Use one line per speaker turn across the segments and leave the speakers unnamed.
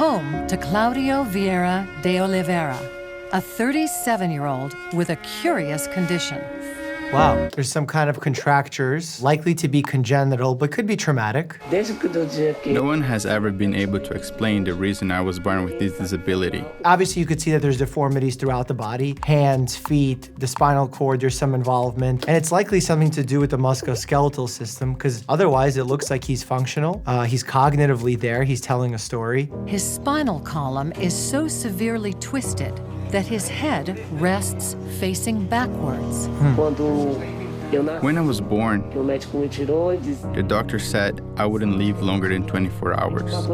home to Claudio Vieira de Oliveira, a 37-year-old with a curious condition.
Wow, there's some kind of contractures, likely to be congenital, but could be traumatic.
No one has ever been able to explain the reason I was born with this disability.
Obviously, you could see that there's deformities throughout the body, hands, feet, the spinal cord, there's some involvement. And it's likely something to do with the musculoskeletal system, because otherwise it looks like he's functional. He's cognitively there, he's telling a story.
His spinal column is so severely twisted that his head rests facing backwards.
When I was born, the doctor said I wouldn't live longer than 24 hours.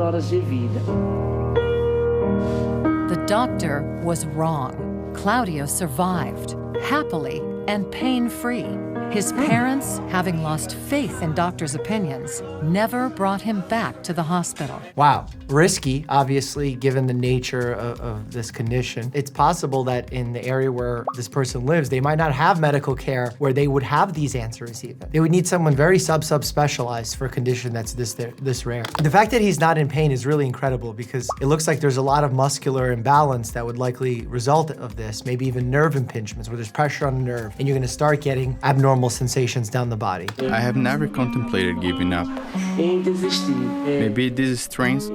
The doctor was wrong. Claudio survived, happily and pain-free. His parents, having lost faith in doctors' opinions, never brought him back to the hospital.
Wow, risky, obviously, given the nature of this condition. It's possible that in the area where this person lives, they might not have medical care where they would have these answers even. They would need someone very sub-specialized for a condition that's this rare. The fact that he's not in pain is really incredible because it looks like there's a lot of muscular imbalance that would likely result of this, maybe even nerve impingements where there's pressure on the nerve and you're gonna start getting abnormal sensations down the body.
I have never contemplated giving up. Maybe this strength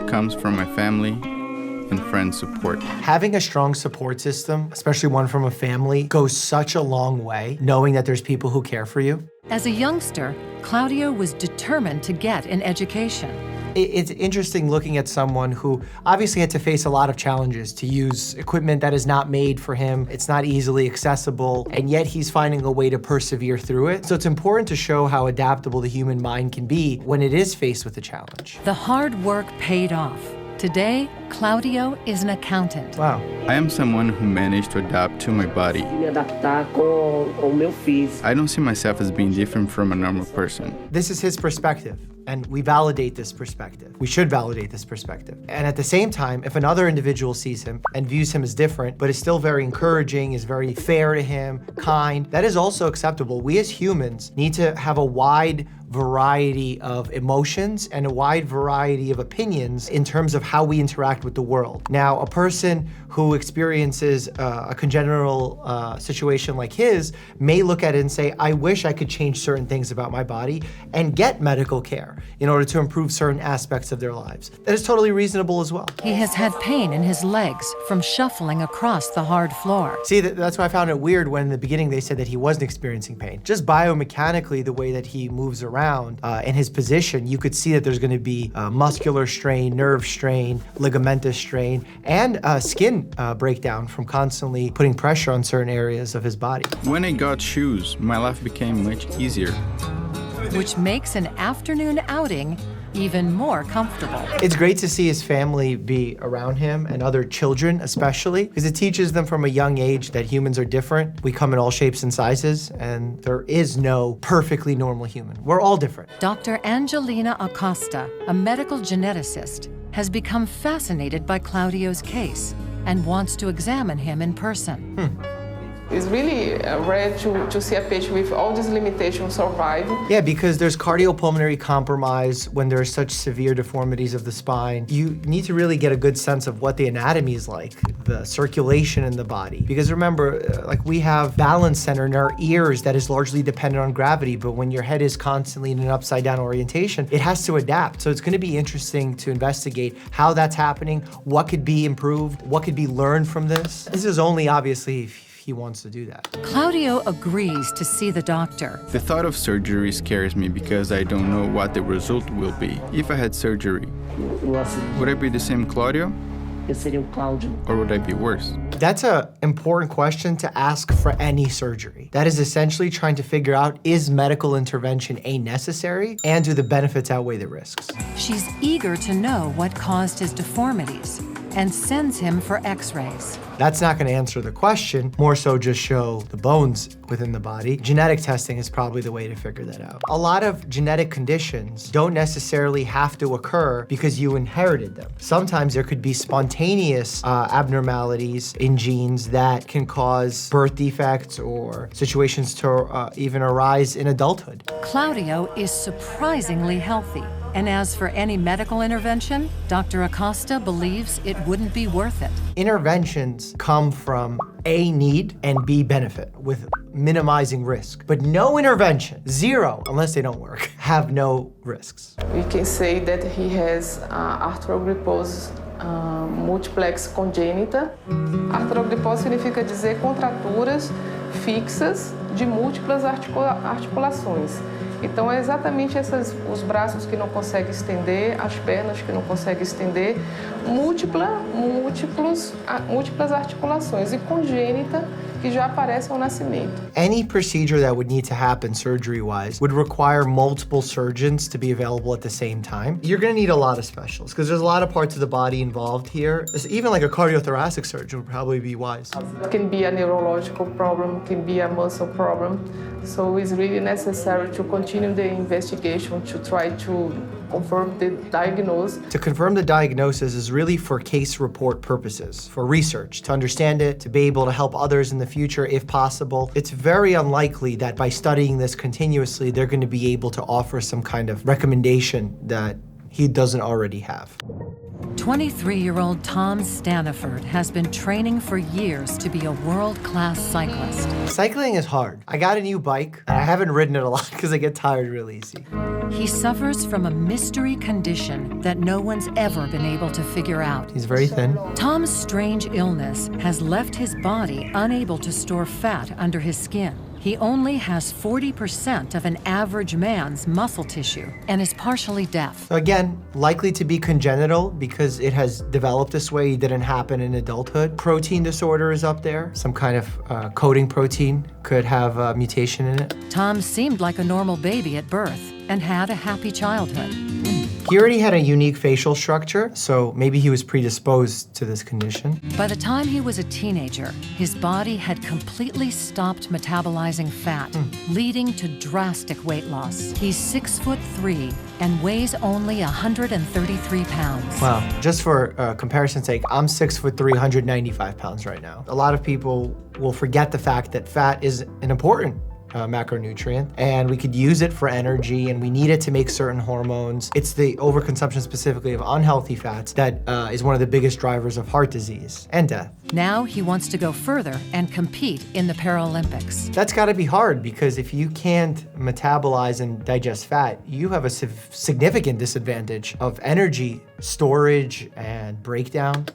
comes from my family and friends' support.
Having a strong support system, especially one from a family, goes such a long way, knowing that there's people who care for you.
As a youngster, Claudio was determined to get an education.
It's interesting looking at someone who obviously had to face a lot of challenges to use equipment that is not made for him. It's not easily accessible, and yet he's finding a way to persevere through it. So it's important to show how adaptable the human mind can be when it is faced with a challenge.
The hard work paid off. Today, Claudio is an accountant.
Wow.
I am someone who managed to adapt to my body. I don't see myself as being different from a normal person.
This is his perspective, and we validate this perspective. We should validate this perspective. And at the same time, if another individual sees him and views him as different, but is still very encouraging, is very fair to him, kind, that is also acceptable. We as humans need to have a wide variety of emotions and a wide variety of opinions in terms of how we interact with the world. Now, a person who experiences a congenital situation like his may look at it and say, I wish I could change certain things about my body and get medical care in order to improve certain aspects of their lives. That is totally reasonable as well.
He has had pain in his legs from shuffling across the hard floor.
See, that's why I found it weird when in the beginning they said that he wasn't experiencing pain. Just biomechanically, the way that he moves around in his position, you could see that there's going to be muscular strain, nerve strain, ligamentous strain, and skin breakdown from constantly putting pressure on certain areas of his body.
When I got shoes, my life became much easier.
Which makes an afternoon outing even more comfortable.
It's great to see his family be around him and other children especially, because it teaches them from a young age that humans are different. We come in all shapes and sizes, and there is no perfectly normal human. We're all different.
Dr. Angelina Acosta, a medical geneticist, has become fascinated by Claudio's case and wants to examine him in person.
It's really rare to see a patient with all these limitations survive.
Yeah, because there's cardiopulmonary compromise when there are such severe deformities of the spine. You need to really get a good sense of what the anatomy is like, the circulation in the body. Because remember, like we have balance center in our ears that is largely dependent on gravity, but when your head is constantly in an upside down orientation, it has to adapt. So it's gonna be interesting to investigate how that's happening, what could be improved, what could be learned from this. This is only obviously if he wants to do that.
Claudio agrees to see the doctor.
The thought of surgery scares me because I don't know what the result will be. If I had surgery, would I be the same Claudio? Or would I be worse?
That's an important question to ask for any surgery. That is essentially trying to figure out, is medical intervention necessary, and do the benefits outweigh the risks?
She's eager to know what caused his deformities and sends him for x-rays.
That's not gonna answer the question, more so just show the bones within the body. Genetic testing is probably the way to figure that out. A lot of genetic conditions don't necessarily have to occur because you inherited them. Sometimes there could be spontaneous abnormalities in genes that can cause birth defects or situations to even arise in adulthood.
Claudio is surprisingly healthy. And as for any medical intervention, Dr. Acosta believes it wouldn't be worth it.
Interventions come from A, need, and B, benefit, with minimizing risk. But no intervention, zero, unless they don't work, have no risks.
We can say that he has artrogryposis multiplex congênita. Artrogryposis significa dizer contraturas fixas de múltiplas articulações. Então, é exatamente os braços que não conseguem estender, as pernas que não conseguem estender, múltiplas articulações, e congênita, que já aparece ao nascimento.
Any procedure that would need to happen surgery-wise would require multiple surgeons to be available at the same time. You're gonna need a lot of specialists, because there's a lot of parts of the body involved here. Even like a cardiothoracic surgeon would probably be wise.
It can be a neurological problem, can be a muscle problem. So it's really necessary to continue the investigation to try to confirm the diagnosis.
To confirm the diagnosis is really for case report purposes, for research, to understand it, to be able to help others in the future if possible. It's very unlikely that by studying this continuously, they're going to be able to offer some kind of recommendation that he doesn't already have.
23-year-old Tom Staniford has been training for years to be a world-class cyclist.
Cycling is hard. I got a new bike, and I haven't ridden it a lot because I get tired real easy.
He suffers from a mystery condition that no one's ever been able to figure out.
He's very thin.
Tom's strange illness has left his body unable to store fat under his skin. He only has 40% of an average man's muscle tissue and is partially deaf.
So again, likely to be congenital because it has developed this way. It didn't happen in adulthood. Protein disorder is up there. Some kind of coding protein could have a mutation in it.
Tom seemed like a normal baby at birth and had a happy childhood.
He already had a unique facial structure, so maybe he was predisposed to this condition.
By the time he was a teenager, his body had completely stopped metabolizing fat, leading to drastic weight loss. He's 6'3" and weighs only 133 pounds.
Wow. Just for comparison's sake, I'm 6'3", 195 pounds right now. A lot of people will forget the fact that fat is an important macronutrient, and we could use it for energy, and we need it to make certain hormones. It's the overconsumption specifically of unhealthy fats that is one of the biggest drivers of heart disease and death.
Now he wants to go further and compete in the Paralympics.
That's gotta be hard, because if you can't metabolize and digest fat, you have a significant disadvantage of energy storage and breakdown.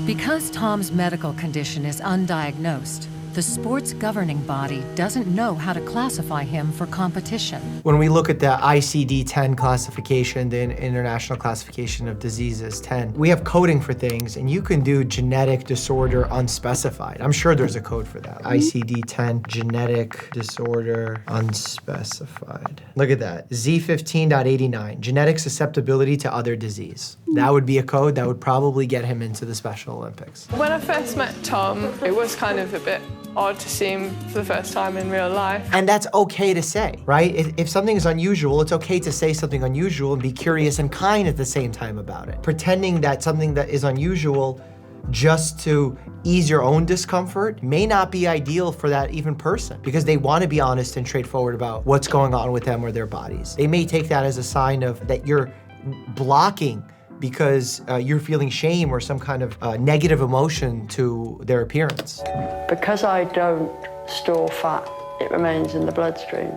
Because Tom's medical condition is undiagnosed, the sports governing body doesn't know how to classify him for competition.
When we look at the ICD-10 classification, the International Classification of Diseases 10, we have coding for things, and you can do genetic disorder unspecified. I'm sure there's a code for that. ICD-10, genetic disorder unspecified. Look at that, Z15.89, genetic susceptibility to other disease. That would be a code that would probably get him into the Special Olympics.
When I first met Tom, it was kind of a bit odd to see him for the first time in real life.
And that's okay to say, right? If something is unusual, it's okay to say something unusual and be curious and kind at the same time about it. Pretending that something that is unusual just to ease your own discomfort may not be ideal for that even person, because they want to be honest and straightforward about what's going on with them or their bodies. They may take that as a sign of that you're blocking because you're feeling shame or some kind of negative emotion to their appearance.
Because I don't store fat, it remains in the bloodstream.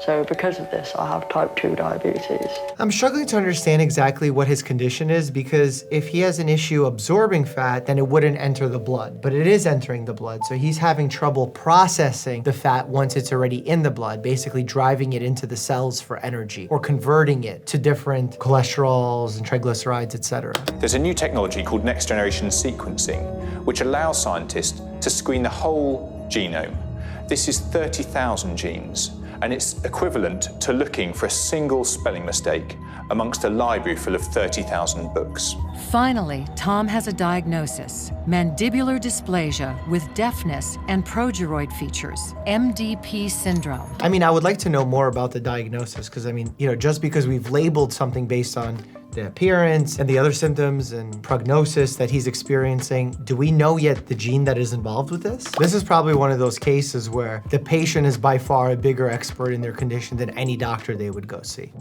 So because of this, I have type 2 diabetes.
I'm struggling to understand exactly what his condition is, because if he has an issue absorbing fat, then it wouldn't enter the blood, but it is entering the blood. So he's having trouble processing the fat once it's already in the blood, basically driving it into the cells for energy or converting it to different cholesterols and triglycerides, etc.
There's a new technology called next generation sequencing, which allows scientists to screen the whole genome. This is 30,000 genes, and it's equivalent to looking for a single spelling mistake amongst a library full of 30,000 books.
Finally, Tom has a diagnosis: mandibular dysplasia with deafness and progeroid features, MDP syndrome.
I mean, I would like to know more about the diagnosis, because I mean, just because we've labeled something based on the appearance and the other symptoms and prognosis that he's experiencing, do we know yet the gene that is involved with this? This is probably one of those cases where the patient is by far a bigger expert in their condition than any doctor they would go see.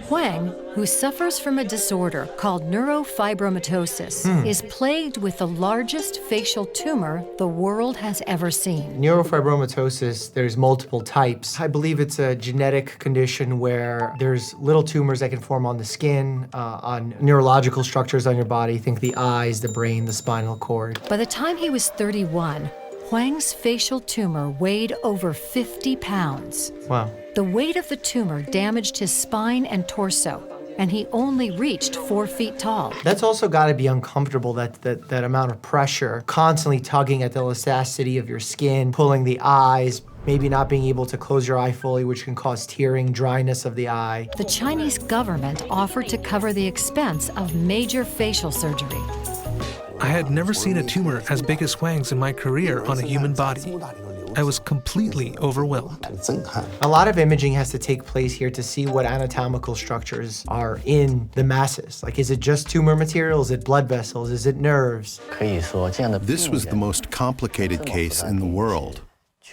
Huang, who suffers from a disorder called neurofibromatosis, is plagued with the largest facial tumor the world has ever seen.
Neurofibromatosis, there's multiple types. I believe it's a genetic condition where there's little tumors that can form on the skin, on neurological structures on your body. Think the eyes, the brain, the spinal cord.
By the time he was 31, Huang's facial tumor weighed over 50 pounds.
Wow.
The weight of the tumor damaged his spine and torso, and he only reached 4 feet tall.
That's also got to be uncomfortable, that amount of pressure, constantly tugging at the elasticity of your skin, pulling the eyes, maybe not being able to close your eye fully, which can cause tearing, dryness of the eye.
The Chinese government offered to cover the expense of major facial surgery.
I had never seen a tumor as big as Huang's in my career on a human body. I was completely overwhelmed.
A lot of imaging has to take place here to see what anatomical structures are in the masses. Like, is it just tumor material? Is it blood vessels? Is it nerves?
This was the most complicated case in the world.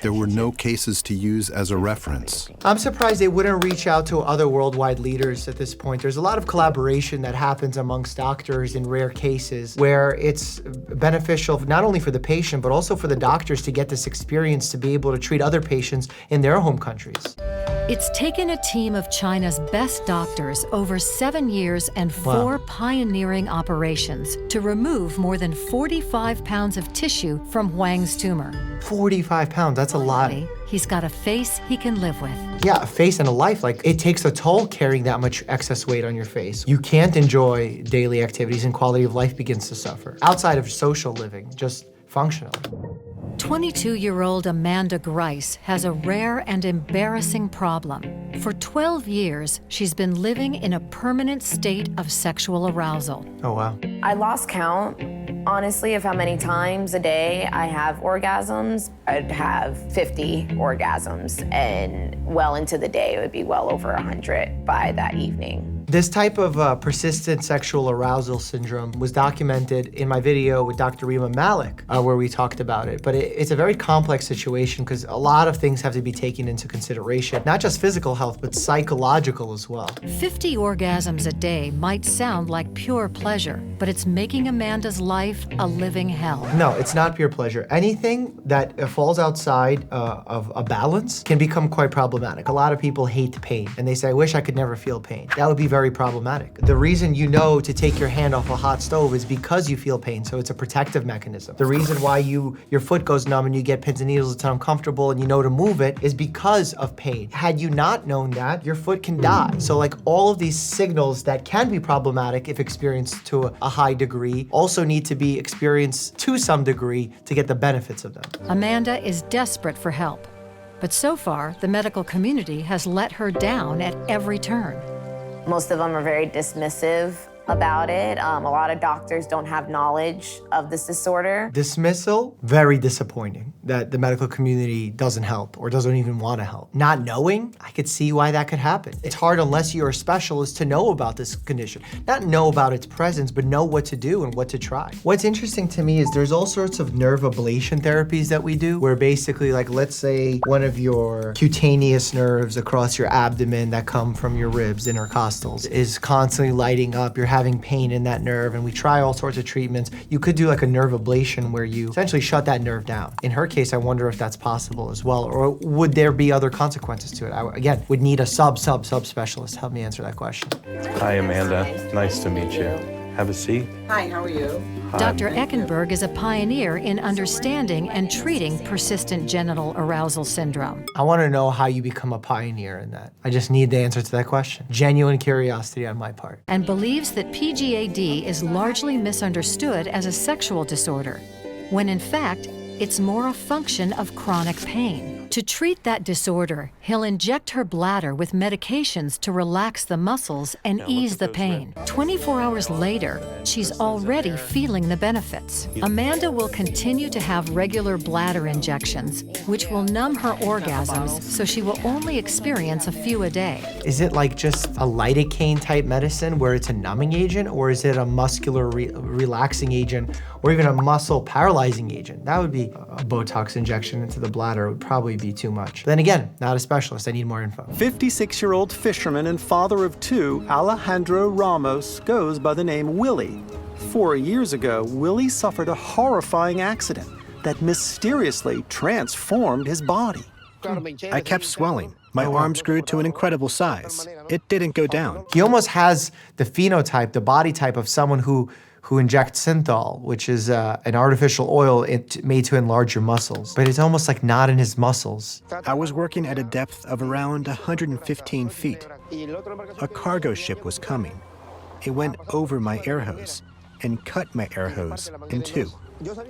There were no cases to use as a reference.
I'm surprised they wouldn't reach out to other worldwide leaders at this point. There's a lot of collaboration that happens amongst doctors in rare cases where it's beneficial not only for the patient, but also for the doctors to get this experience to be able to treat other patients in their home countries.
It's taken a team of China's best doctors over 7 years and 4 pioneering operations to remove more than 45 pounds of tissue from Huang's tumor.
45 pounds, that's a lot.
He's got a face he can live with.
Yeah, a face and a life. Like, it takes a toll carrying that much excess weight on your face. You can't enjoy daily activities and quality of life begins to suffer. Outside of social living, just functionally.
22-year-old Amanda Grice has a rare and embarrassing problem. For 12 years, she's been living in a permanent state of sexual arousal.
Oh, wow.
I lost count, honestly, of how many times a day I have orgasms. I'd have 50 orgasms, and well into the day, it would be well over 100 by that evening.
This type of persistent sexual arousal syndrome was documented in my video with Dr. Rima Malik, where we talked about it. But it's a very complex situation because a lot of things have to be taken into consideration, not just physical health, but psychological as well.
50 orgasms a day might sound like pure pleasure, but it's making Amanda's life a living hell.
No, it's not pure pleasure. Anything that falls outside of a balance can become quite problematic. A lot of people hate pain, and they say, I wish I could never feel pain. That would be very problematic. The reason you know to take your hand off a hot stove is because you feel pain, so it's a protective mechanism. The reason why your foot goes numb and you get pins and needles, it's uncomfortable, and you know to move it is because of pain. Had you not known that, your foot can die. So like all of these signals that can be problematic if experienced to a high degree also need to be experienced to some degree to get the benefits of them.
Amanda is desperate for help, but so far, the medical community has let her down at every turn.
Most of them are very dismissive about it. A lot of doctors don't have knowledge of this disorder.
Dismissal, very disappointing that the medical community doesn't help or doesn't even want to help. Not knowing, I could see why that could happen. It's hard unless you're a specialist to know about this condition. Not know about its presence, but know what to do and what to try. What's interesting to me is there's all sorts of nerve ablation therapies that we do, where basically, like, let's say one of your cutaneous nerves across your abdomen that come from your ribs, intercostals, is constantly lighting up. You're having pain in that nerve, and we try all sorts of treatments. You could do like a nerve ablation where you essentially shut that nerve down. In her case, I wonder if that's possible as well, or would there be other consequences to it? I, again, would need a sub-specialist. Help me answer that question.
Hi, Amanda. Nice to meet you. Have a seat.
Hi, how are you?
Dr. Eckenberg is a pioneer in understanding and treating persistent genital arousal syndrome.
I want to know how you become a pioneer in that. I just need the answer to that question. Genuine curiosity on my part.
And believes that PGAD is largely misunderstood as a sexual disorder, when in fact, it's more a function of chronic pain. To treat that disorder, he'll inject her bladder with medications to relax the muscles and ease the pain. 24 hours later, she's already feeling the benefits. Amanda will continue to have regular bladder injections, which will numb her orgasms so she will only experience a few a day.
Is it like just a lidocaine type medicine where it's a numbing agent, or is it a muscular relaxing agent, or even a muscle paralyzing agent? That would be a Botox injection into the bladder would probably be too much. But then again, not a specialist, I need more info.
56-year-old fisherman and father of two, Alejandro Ramos, goes by the name Willie. 4 years ago, Willie suffered a horrifying accident that mysteriously transformed his body.
I kept swelling. My arms grew to an incredible size. It didn't go down.
He almost has the phenotype, the body type of someone who injects synthol, which is an artificial oil made to enlarge your muscles. But it's almost like not in his muscles.
I was working at a depth of around 115 feet. A cargo ship was coming. It went over my air hose and cut my air hose in two.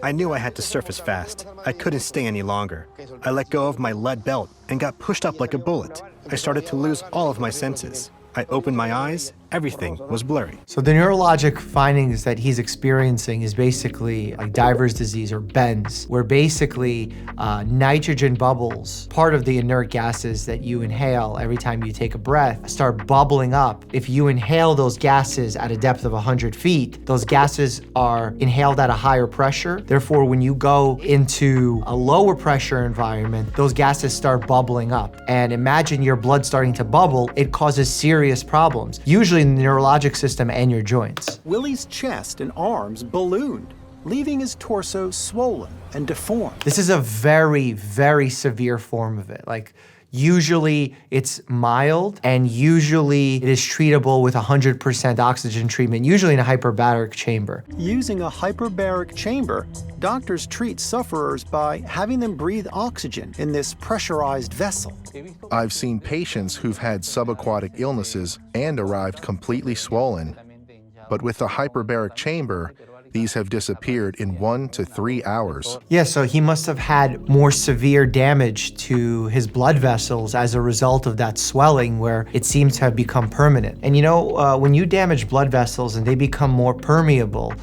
I knew I had to surface fast. I couldn't stay any longer. I let go of my lead belt and got pushed up like a bullet. I started to lose all of my senses. I opened my eyes, everything was blurry.
So the neurologic findings that he's experiencing is basically like diver's disease or BENS, where basically nitrogen bubbles, part of the inert gases that you inhale every time you take a breath, start bubbling up. If you inhale those gases at a depth of 100 feet, those gases are inhaled at a higher pressure. Therefore, when you go into a lower pressure environment, those gases start bubbling up. And imagine your blood starting to bubble, it causes serious problems, usually in the neurologic system and your joints.
Willie's chest and arms ballooned, leaving his torso swollen and deformed.
This is a very, very severe form of it. Like, usually it's mild, and usually it is treatable with 100% oxygen treatment, usually in a hyperbaric chamber.
Using a hyperbaric chamber, doctors treat sufferers by having them breathe oxygen in this pressurized vessel.
I've seen patients who've had subaquatic illnesses and arrived completely swollen. But with the hyperbaric chamber, these have disappeared in 1 to 3 hours.
Yeah, so he must have had more severe damage to his blood vessels as a result of that swelling, where it seems to have become permanent. And you know, when you damage blood vessels and they become more permeable,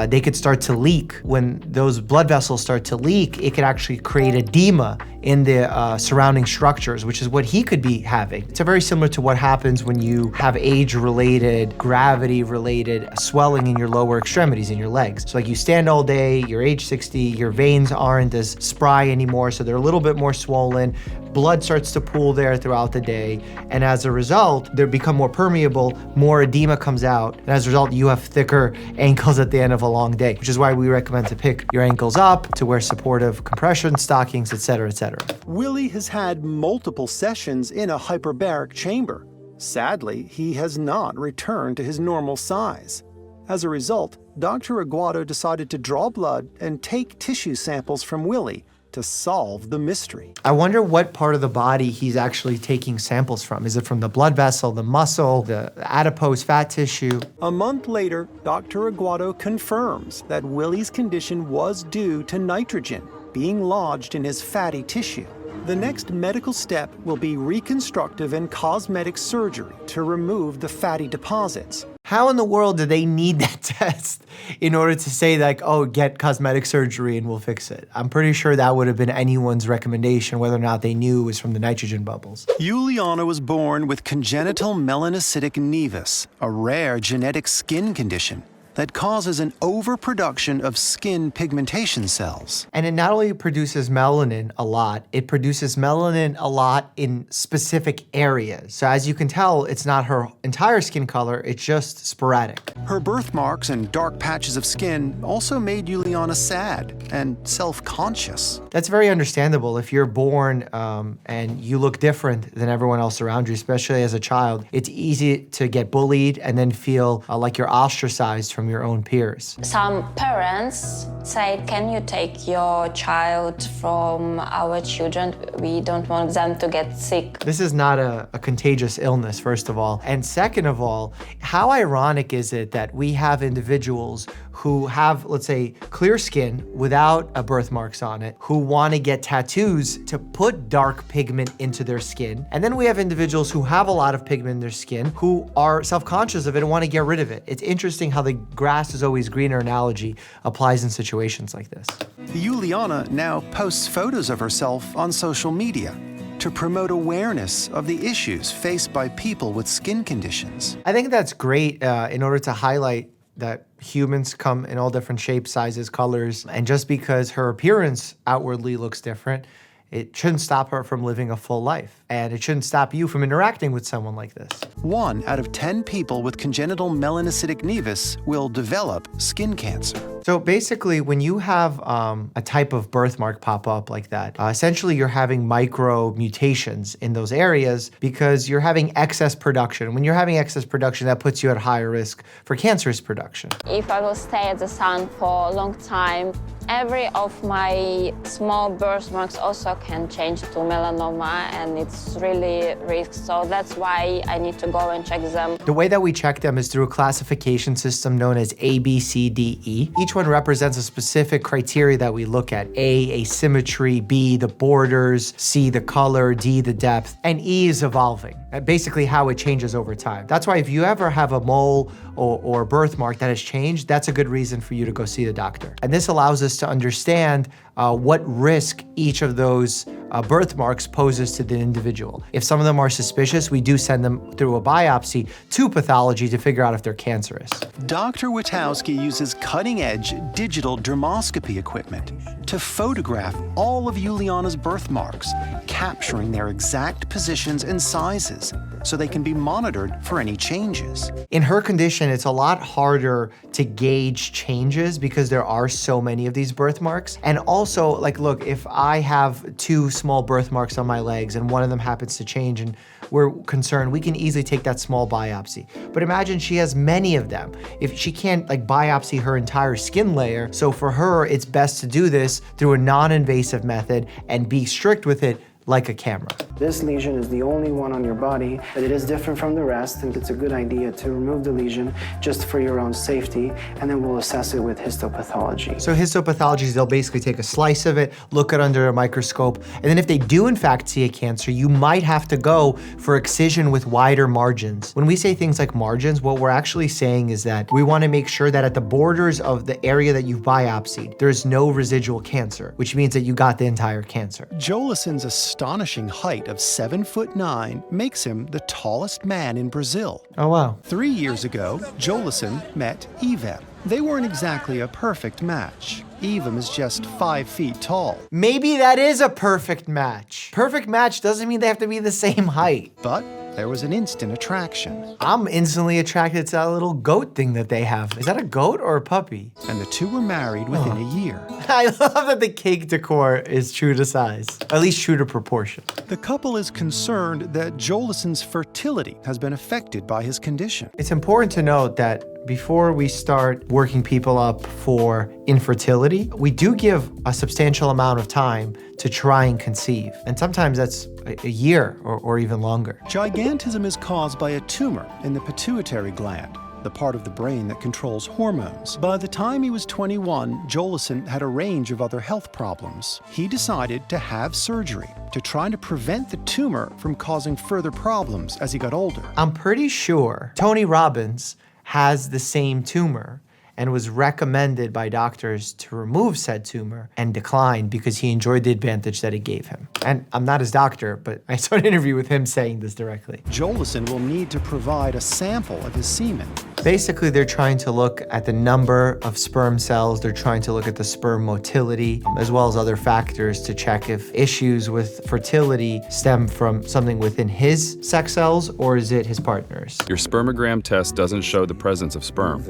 they could start to leak. When those blood vessels start to leak, it could actually create edema in the surrounding structures, which is what he could be having. It's very similar to what happens when you have age-related, gravity-related swelling in your lower extremities, in your legs. So like you stand all day, you're age 60, your veins aren't as spry anymore, so they're a little bit more swollen. Blood starts to pool there throughout the day, and as a result, they become more permeable, more edema comes out, and as a result, you have thicker ankles at the end of a long day, which is why we recommend to pick your ankles up, to wear supportive compression stockings, etc., etc.
Willie has had multiple sessions in a hyperbaric chamber. Sadly, he has not returned to his normal size. As a result, Dr. Aguado decided to draw blood and take tissue samples from Willie to solve the mystery.
I wonder what part of the body he's actually taking samples from. Is it from the blood vessel, the muscle, the adipose fat tissue?
A month later, Dr. Aguado confirms that Willie's condition was due to nitrogen being lodged in his fatty tissue. The next medical step will be reconstructive and cosmetic surgery to remove the fatty deposits.
How in the world do they need that test in order to say like, oh, get cosmetic surgery and we'll fix it? I'm pretty sure that would have been anyone's recommendation, whether or not they knew it was from the nitrogen bubbles.
Juliana was born with congenital melanocytic nevus, a rare genetic skin condition that causes an overproduction of skin pigmentation cells.
And it not only produces melanin a lot, it produces melanin a lot in specific areas. So as you can tell, it's not her entire skin color, it's just sporadic.
Her birthmarks and dark patches of skin also made Juliana sad and self-conscious.
That's very understandable. If you're born and you look different than everyone else around you, especially as a child, it's easy to get bullied and then feel like you're ostracized from your own peers.
Some parents say, can you take your child from our children? We don't want them to get sick.
This is not a contagious illness, first of all. And second of all, how ironic is it that we have individuals who have, let's say, clear skin without birthmarks on it, who want to get tattoos to put dark pigment into their skin. And then we have individuals who have a lot of pigment in their skin who are self-conscious of it and want to get rid of it. It's interesting how the grass is always greener analogy applies in situations like this.
Juliana now posts photos of herself on social media to promote awareness of the issues faced by people with skin conditions.
I think that's great in order to highlight that humans come in all different shapes, sizes, colors, and just because her appearance outwardly looks different, it shouldn't stop her from living a full life. And it shouldn't stop you from interacting with someone like this.
1 out of 10 people with congenital melanocytic nevus will develop skin cancer.
So basically, when you have a type of birthmark pop up like that, essentially you're having micro mutations in those areas because you're having excess production. When you're having excess production, that puts you at higher risk for cancerous production.
If I will stay at the sun for a long time, every of my small birthmarks also can change to melanoma, and it's really risk. So that's why I need to go and check them.
The way that we check them is through a classification system known as A, B, C, D, E. Each one represents a specific criteria that we look at. A, asymmetry, B, the borders, C, the color, D, the depth, and E is evolving. Basically how it changes over time. That's why if you ever have a mole or birthmark that has changed, that's a good reason for you to go see the doctor. And this allows us to understand what risk each of those birthmarks poses to the individual. If some of them are suspicious, we do send them through a biopsy to pathology to figure out if they're cancerous.
Dr. Witowski uses cutting-edge digital dermoscopy equipment to photograph all of Juliana's birthmarks, capturing their exact positions and sizes so they can be monitored for any changes.
In her condition, it's a lot harder to gauge changes because there are so many of these birthmarks. And also, like, look, if I have 2 small birthmarks on my legs and one of them happens to change and we're concerned, we can easily take that small biopsy. But imagine she has many of them. If she can't like biopsy her entire skin layer, so for her, it's best to do this through a non-invasive method and be strict with it like a camera.
This lesion is the only one on your body, but it is different from the rest, and it's a good idea to remove the lesion just for your own safety, and then we'll assess it with histopathology.
So histopathology is they'll basically take a slice of it, look at it under a microscope, and then if they do in fact see a cancer, you might have to go for excision with wider margins. When we say things like margins, what we're actually saying is that we want to make sure that at the borders of the area that you've biopsied, there's no residual cancer, which means that you got the entire cancer.
Jolison's astonishing height of 7'9" makes him the tallest man in Brazil.
Oh, wow.
3 years ago, Jolison met Weigum. They weren't exactly a perfect match. Weigum is just 5 feet tall.
Maybe that is a perfect match. Perfect match doesn't mean they have to be the same height.
But there was an instant attraction.
I'm instantly attracted to that little goat thing that they have. Is that a goat or a puppy?
And the two were married within a year.
I love that the cake decor is true to size, at least true to proportion.
The couple is concerned that Jolison's fertility has been affected by his condition.
It's important to note that before we start working people up for infertility, we do give a substantial amount of time to try and conceive. And sometimes that's a year or even longer.
Gigantism is caused by a tumor in the pituitary gland, the part of the brain that controls hormones. By the time he was 21, Jolison had a range of other health problems. He decided to have surgery to try to prevent the tumor from causing further problems as he got older.
I'm pretty sure Tony Robbins has the same tumor and was recommended by doctors to remove said tumor and declined because he enjoyed the advantage that it gave him. And I'm not his doctor, but I saw an interview with him saying this directly.
Jolison will need to provide a sample of his semen.
Basically, they're trying to look at the number of sperm cells. They're trying to look at the sperm motility, as well as other factors to check if issues with fertility stem from something within his sex cells or is it his partner's.
Your spermogram test doesn't show the presence of sperm.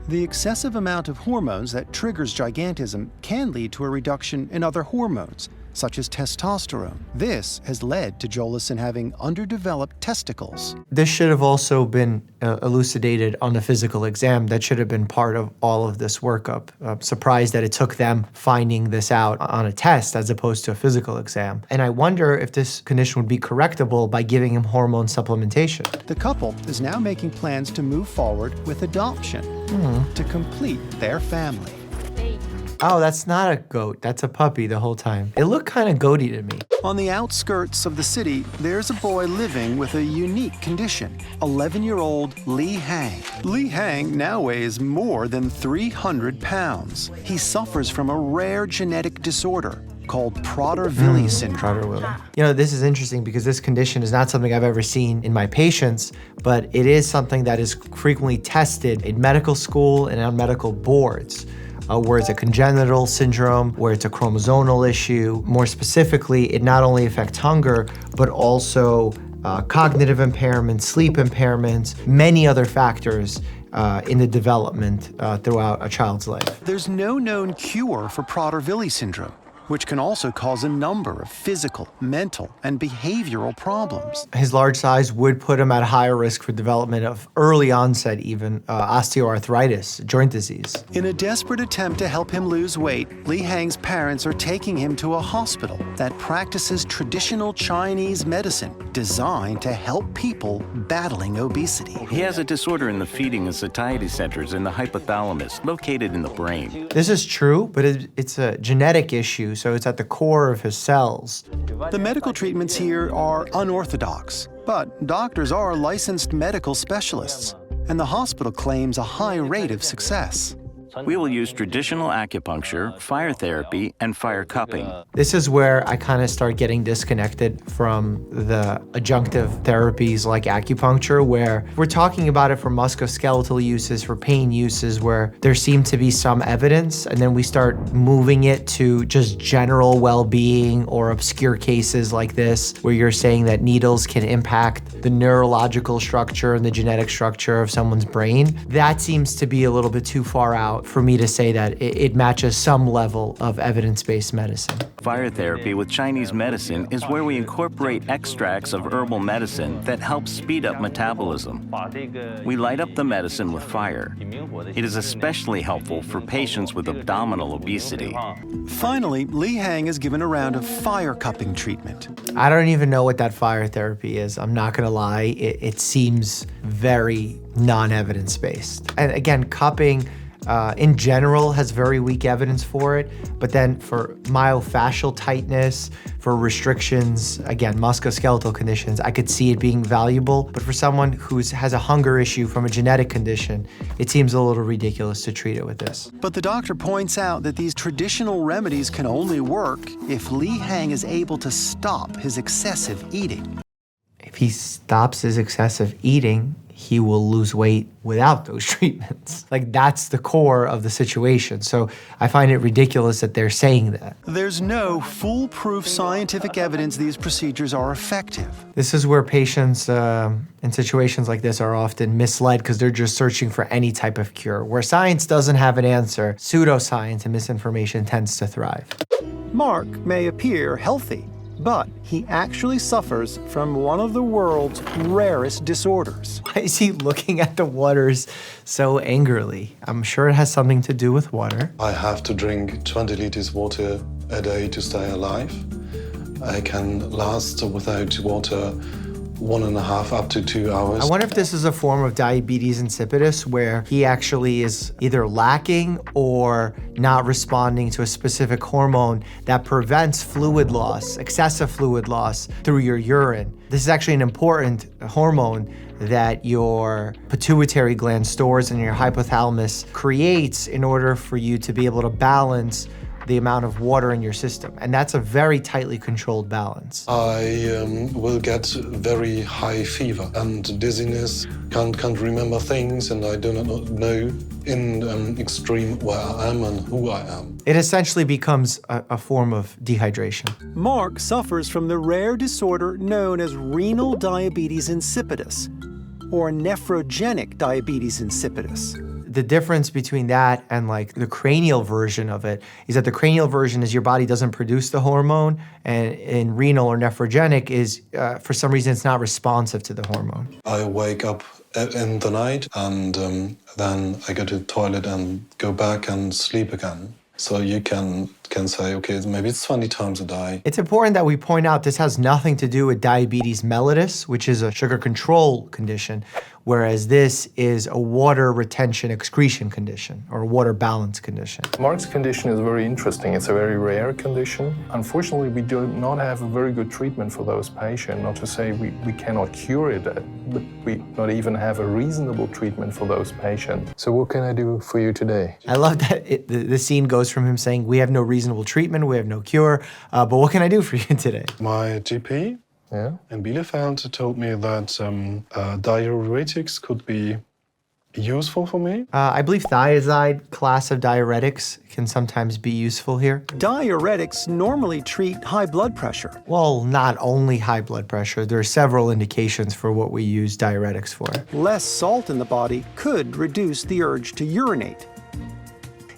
The excessive amount of hormones that triggers gigantism can lead to a reduction in other hormones, such as testosterone. This has led to Jolison having underdeveloped testicles.
This should have also been elucidated on the physical exam. That should have been part of all of this workup. I'm surprised that it took them finding this out on a test as opposed to a physical exam. And I wonder if this condition would be correctable by giving him hormone supplementation.
The couple is now making plans to move forward with adoption to complete their family.
Oh, that's not a goat. That's a puppy the whole time. It looked kind of goaty to me.
On the outskirts of the city, there's a boy living with a unique condition. 11-year-old Li Hang. Li Hang now weighs more than 300 pounds. He suffers from a rare genetic disorder called Prader-Willi syndrome.
Prader-Willi. You know, this is interesting because this condition is not something I've ever seen in my patients, but it is something that is frequently tested in medical school and on medical boards. where it's a congenital syndrome, where it's a chromosomal issue. More specifically, it not only affects hunger, but also cognitive impairments, sleep impairments, many other factors in the development throughout a child's life.
There's no known cure for Prader-Willi syndrome, which can also cause a number of physical, mental, and behavioral problems.
His large size would put him at higher risk for development of early onset, even osteoarthritis, joint disease.
In a desperate attempt to help him lose weight, Li Hang's parents are taking him to a hospital that practices traditional Chinese medicine designed to help people battling obesity.
He has a disorder in the feeding and satiety centers in the hypothalamus, located in the brain.
This is true, but it's a genetic issue, so it's at the core of his cells.
The medical treatments here are unorthodox, but doctors are licensed medical specialists, and the hospital claims a high rate of success.
We will use traditional acupuncture, fire therapy, and fire cupping.
This is where I kind of start getting disconnected from the adjunctive therapies like acupuncture, where we're talking about it for musculoskeletal uses, for pain uses, where there seemed to be some evidence, and then we start moving it to just general well-being or obscure cases like this, where you're saying that needles can impact the neurological structure and the genetic structure of someone's brain. That seems to be a little bit too far out for me to say that it matches some level of evidence-based medicine.
Fire therapy with Chinese medicine is where we incorporate extracts of herbal medicine that help speed up metabolism. We light up the medicine with fire. It is especially helpful for patients with abdominal obesity.
Finally, Li Hang is given a round of fire cupping treatment.
I don't even know what that fire therapy is. I'm not gonna lie, it seems very non-evidence-based. And again, cupping, in general, has very weak evidence for it, but then for myofascial tightness, for restrictions, again, musculoskeletal conditions, I could see it being valuable, but for someone who has a hunger issue from a genetic condition, it seems a little ridiculous to treat it with this.
But the doctor points out that these traditional remedies can only work if Li Hang is able to stop his excessive eating.
If he stops his excessive eating, he will lose weight without those treatments. Like, that's the core of the situation. So I find it ridiculous that they're saying that.
There's no foolproof scientific evidence these procedures are effective.
This is where patients in situations like this are often misled because they're just searching for any type of cure. Where science doesn't have an answer, pseudoscience and misinformation tends to thrive.
Mark may appear healthy, but he actually suffers from one of the world's rarest disorders.
Why is he looking at the waters so angrily? I'm sure it has something to do with water.
I have to drink 20 liters water a day to stay alive. I can last without water 1.5 up to 2 hours.
I wonder if this is a form of diabetes insipidus where he actually is either lacking or not responding to a specific hormone that prevents fluid loss, excessive fluid loss through your urine. This is actually an important hormone that your pituitary gland stores and your hypothalamus creates in order for you to be able to balance the amount of water in your system. And that's a very tightly controlled balance.
I will get very high fever and dizziness, can't remember things, and I do not know in extreme where I am and who I am.
It essentially becomes a form of dehydration.
Mark suffers from the rare disorder known as renal diabetes insipidus, or nephrogenic diabetes insipidus.
The difference between that and like the cranial version of it is that the cranial version is your body doesn't produce the hormone, and in renal or nephrogenic is, for some reason, it's not responsive to the hormone.
I wake up in the night and then I go to the toilet and go back and sleep again. So you can say, okay, maybe it's 20 times a day.
It's important that we point out this has nothing to do with diabetes mellitus, which is a sugar control condition, whereas this is a water retention excretion condition or a water balance condition.
Mark's condition is very interesting. It's a very rare condition. Unfortunately, we do not have a very good treatment for those patients. Not to say we cannot cure it, but we not even have a reasonable treatment for those patients. So what can I do for you today?
I love that the scene goes from him saying, we have no reasonable treatment, we have no cure, but what can I do for you today?
My GP in Bielefeld told me that diuretics could be useful for me?
I believe thiazide class of diuretics can sometimes be useful here.
Diuretics normally treat high blood pressure.
Well, not only high blood pressure. There are several indications for what we use diuretics for.
Less salt in the body could reduce the urge to urinate.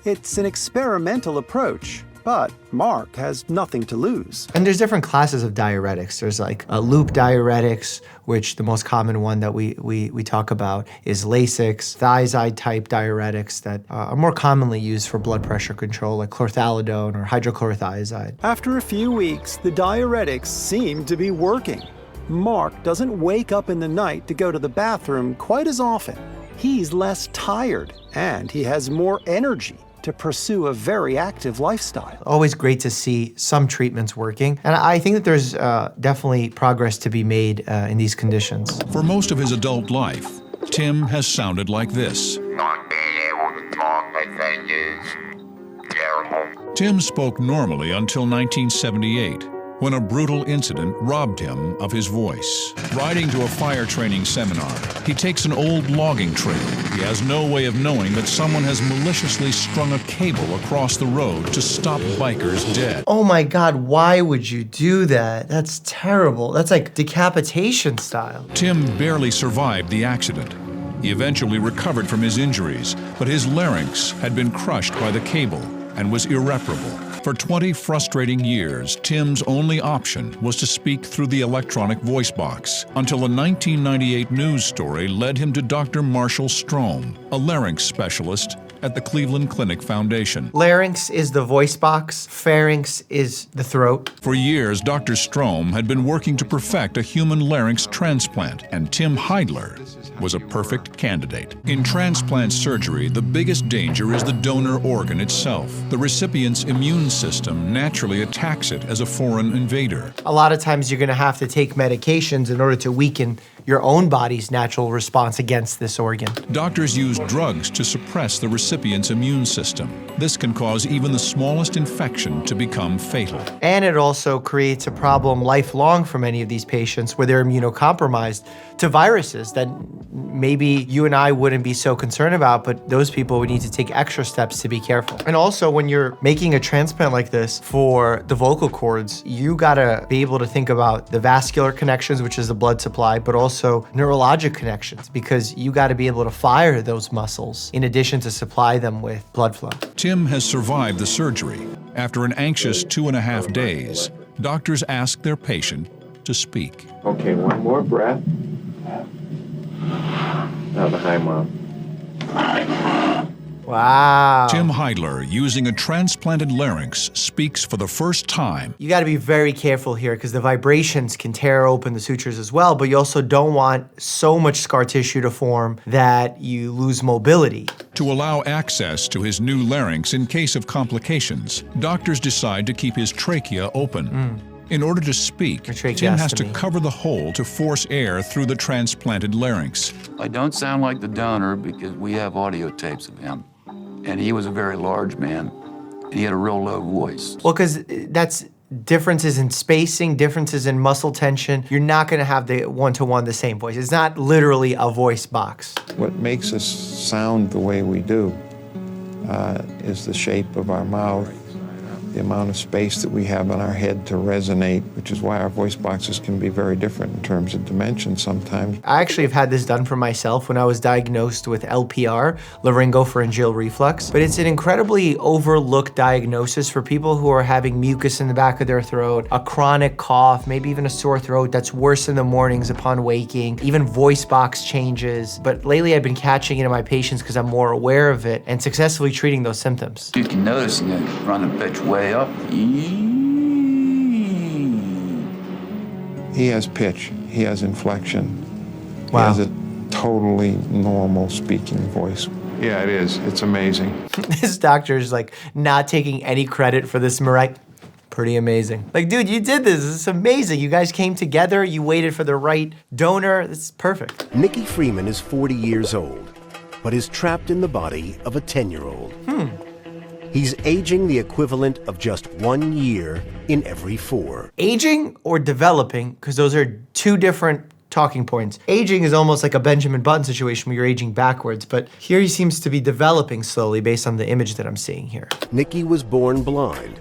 It's an experimental approach, but Mark has nothing to lose.
And there's different classes of diuretics. There's like loop diuretics, which the most common one that we talk about is Lasix, thiazide-type diuretics that are more commonly used for blood pressure control, like chlorthalidone or hydrochlorothiazide.
After a few weeks, the diuretics seem to be working. Mark doesn't wake up in the night to go to the bathroom quite as often. He's less tired, and he has more energy to pursue a very active lifestyle.
Always great to see some treatments working. And I think that there's definitely progress to be made in these conditions.
For most of his adult life, Tim has sounded like this.
Not being able to talk, I think, is terrible.
Tim spoke normally until 1978, when a brutal incident robbed him of his voice. Riding to a fire training seminar, he takes an old logging trail. He has no way of knowing that someone has maliciously strung a cable across the road to stop bikers dead.
Oh my God, why would you do that? That's terrible. That's like decapitation style.
Tim barely survived the accident. He eventually recovered from his injuries, but his larynx had been crushed by the cable and was irreparable. For 20 frustrating years, Tim's only option was to speak through the electronic voice box, until a 1998 news story led him to Dr. Marshall Strom, a larynx specialist at the Cleveland Clinic Foundation.
Larynx is the voice box, pharynx is the throat.
For years, Dr. Strom had been working to perfect a human larynx transplant, and Tim Heidler was a perfect candidate. In transplant surgery, the biggest danger is the donor organ itself. The recipient's immune system naturally attacks it as a foreign invader.
A lot of times you're gonna have to take medications in order to weaken your own body's natural response against this organ.
Doctors use drugs to suppress the recipient's immune system. This can cause even the smallest infection to become fatal.
And it also creates a problem lifelong for many of these patients where they're immunocompromised to viruses that maybe you and I wouldn't be so concerned about, but those people would need to take extra steps to be careful. And also when you're making a transplant like this for the vocal cords, you gotta be able to think about the vascular connections, which is the blood supply, but also neurologic connections, because you gotta be able to fire those muscles in addition to supply them with blood flow.
Tim has survived the surgery. After an anxious 2.5 days, doctors ask their patient to speak.
Okay, one more breath. Now the high mom.
Wow.
Tim Heidler, using a transplanted larynx, speaks for the first time.
You gotta be very careful here because the vibrations can tear open the sutures as well, but you also don't want so much scar tissue to form that you lose mobility.
To allow access to his new larynx in case of complications, doctors decide to keep his trachea open. In order to speak, Tim has to cover the hole to force air through the transplanted larynx.
I don't sound like the donor because we have audio tapes of him. And he was a very large man, and he had a real low voice.
Well, because that's differences in spacing, differences in muscle tension. You're not gonna have the one-to-one the same voice. It's not literally a voice box.
What makes us sound the way we do is the shape of our mouth, the amount of space that we have on our head to resonate, which is why our voice boxes can be very different in terms of dimension sometimes.
I actually have had this done for myself when I was diagnosed with LPR, laryngopharyngeal reflux, but it's an incredibly overlooked diagnosis for people who are having mucus in the back of their throat, a chronic cough, maybe even a sore throat that's worse in the mornings upon waking, even voice box changes. But lately I've been catching it in my patients because I'm more aware of it and successfully treating those symptoms.
You can notice you run the pitch way up.
He has pitch, he has inflection.
Wow.
He has a totally normal speaking voice. Yeah, it is. It's amazing.
This doctor is like not taking any credit for this pretty amazing. Like, dude, you did this. This is amazing. You guys came together. You waited for the right donor. This is perfect.
Nikki Freeman is 40 years old, but is trapped in the body of a 10-year-old. He's aging the equivalent of just 1 year in every 4.
Aging or developing, because those are two different talking points. Aging is almost like a Benjamin Button situation where you're aging backwards, but here he seems to be developing slowly based on the image that I'm seeing here.
Nicky was born blind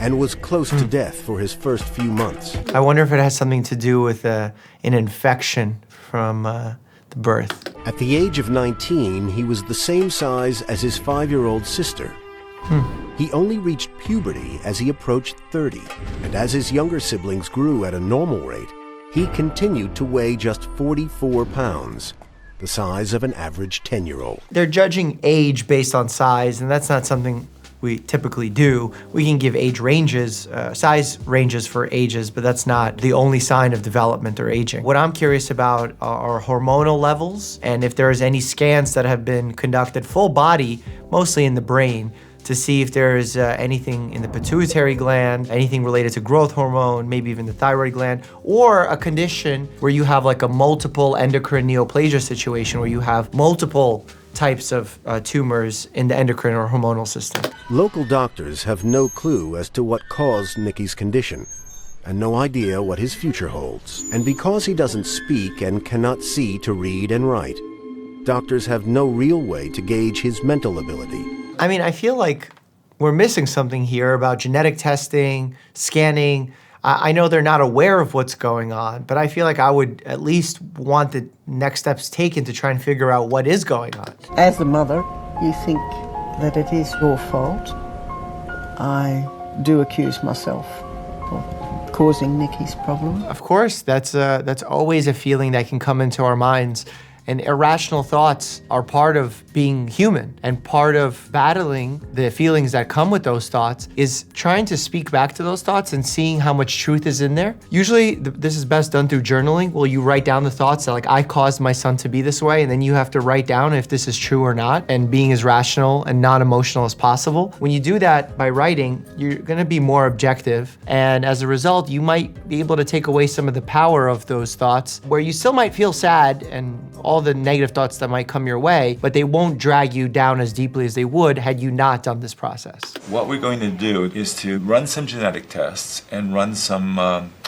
and was close to death for his first few months.
I wonder if it has something to do with an infection from the birth.
At the age of 19, he was the same size as his 5-year-old sister. He only reached puberty as he approached 30, and as his younger siblings grew at a normal rate, he continued to weigh just 44 pounds, the size of an average 10-year-old.
They're judging age based on size, and that's not something we typically do. We can give age ranges, size ranges for ages, but that's not the only sign of development or aging. What I'm curious about are hormonal levels, and if there's any scans that have been conducted full body, mostly in the brain, to see if there's anything in the pituitary gland, anything related to growth hormone, maybe even the thyroid gland, or a condition where you have like a multiple endocrine neoplasia situation where you have multiple types of tumors in the endocrine or hormonal system.
Local doctors have no clue as to what caused Nicky's condition, and no idea what his future holds. And because he doesn't speak and cannot see to read and write, doctors have no real way to gauge his mental ability.
I mean, I feel like we're missing something here about genetic testing, scanning. I know they're not aware of what's going on, but I feel like I would at least want the next steps taken to try and figure out what is going on.
As a mother, you think that it is your fault. I do accuse myself of causing Nicky's problem.
Of course, that's always a feeling that can come into our minds. And irrational thoughts are part of being human, and part of battling the feelings that come with those thoughts is trying to speak back to those thoughts and seeing how much truth is in there. Usually this is best done through journaling. Well, you write down the thoughts that like, I caused my son to be this way, and then you have to write down if this is true or not, and being as rational and non-emotional as possible. When you do that by writing, you're gonna be more objective, and as a result, you might be able to take away some of the power of those thoughts, where you still might feel sad and all the negative thoughts that might come your way, but they won't drag you down as deeply as they would had you not done this process.
What we're going to do is to run some genetic tests and run some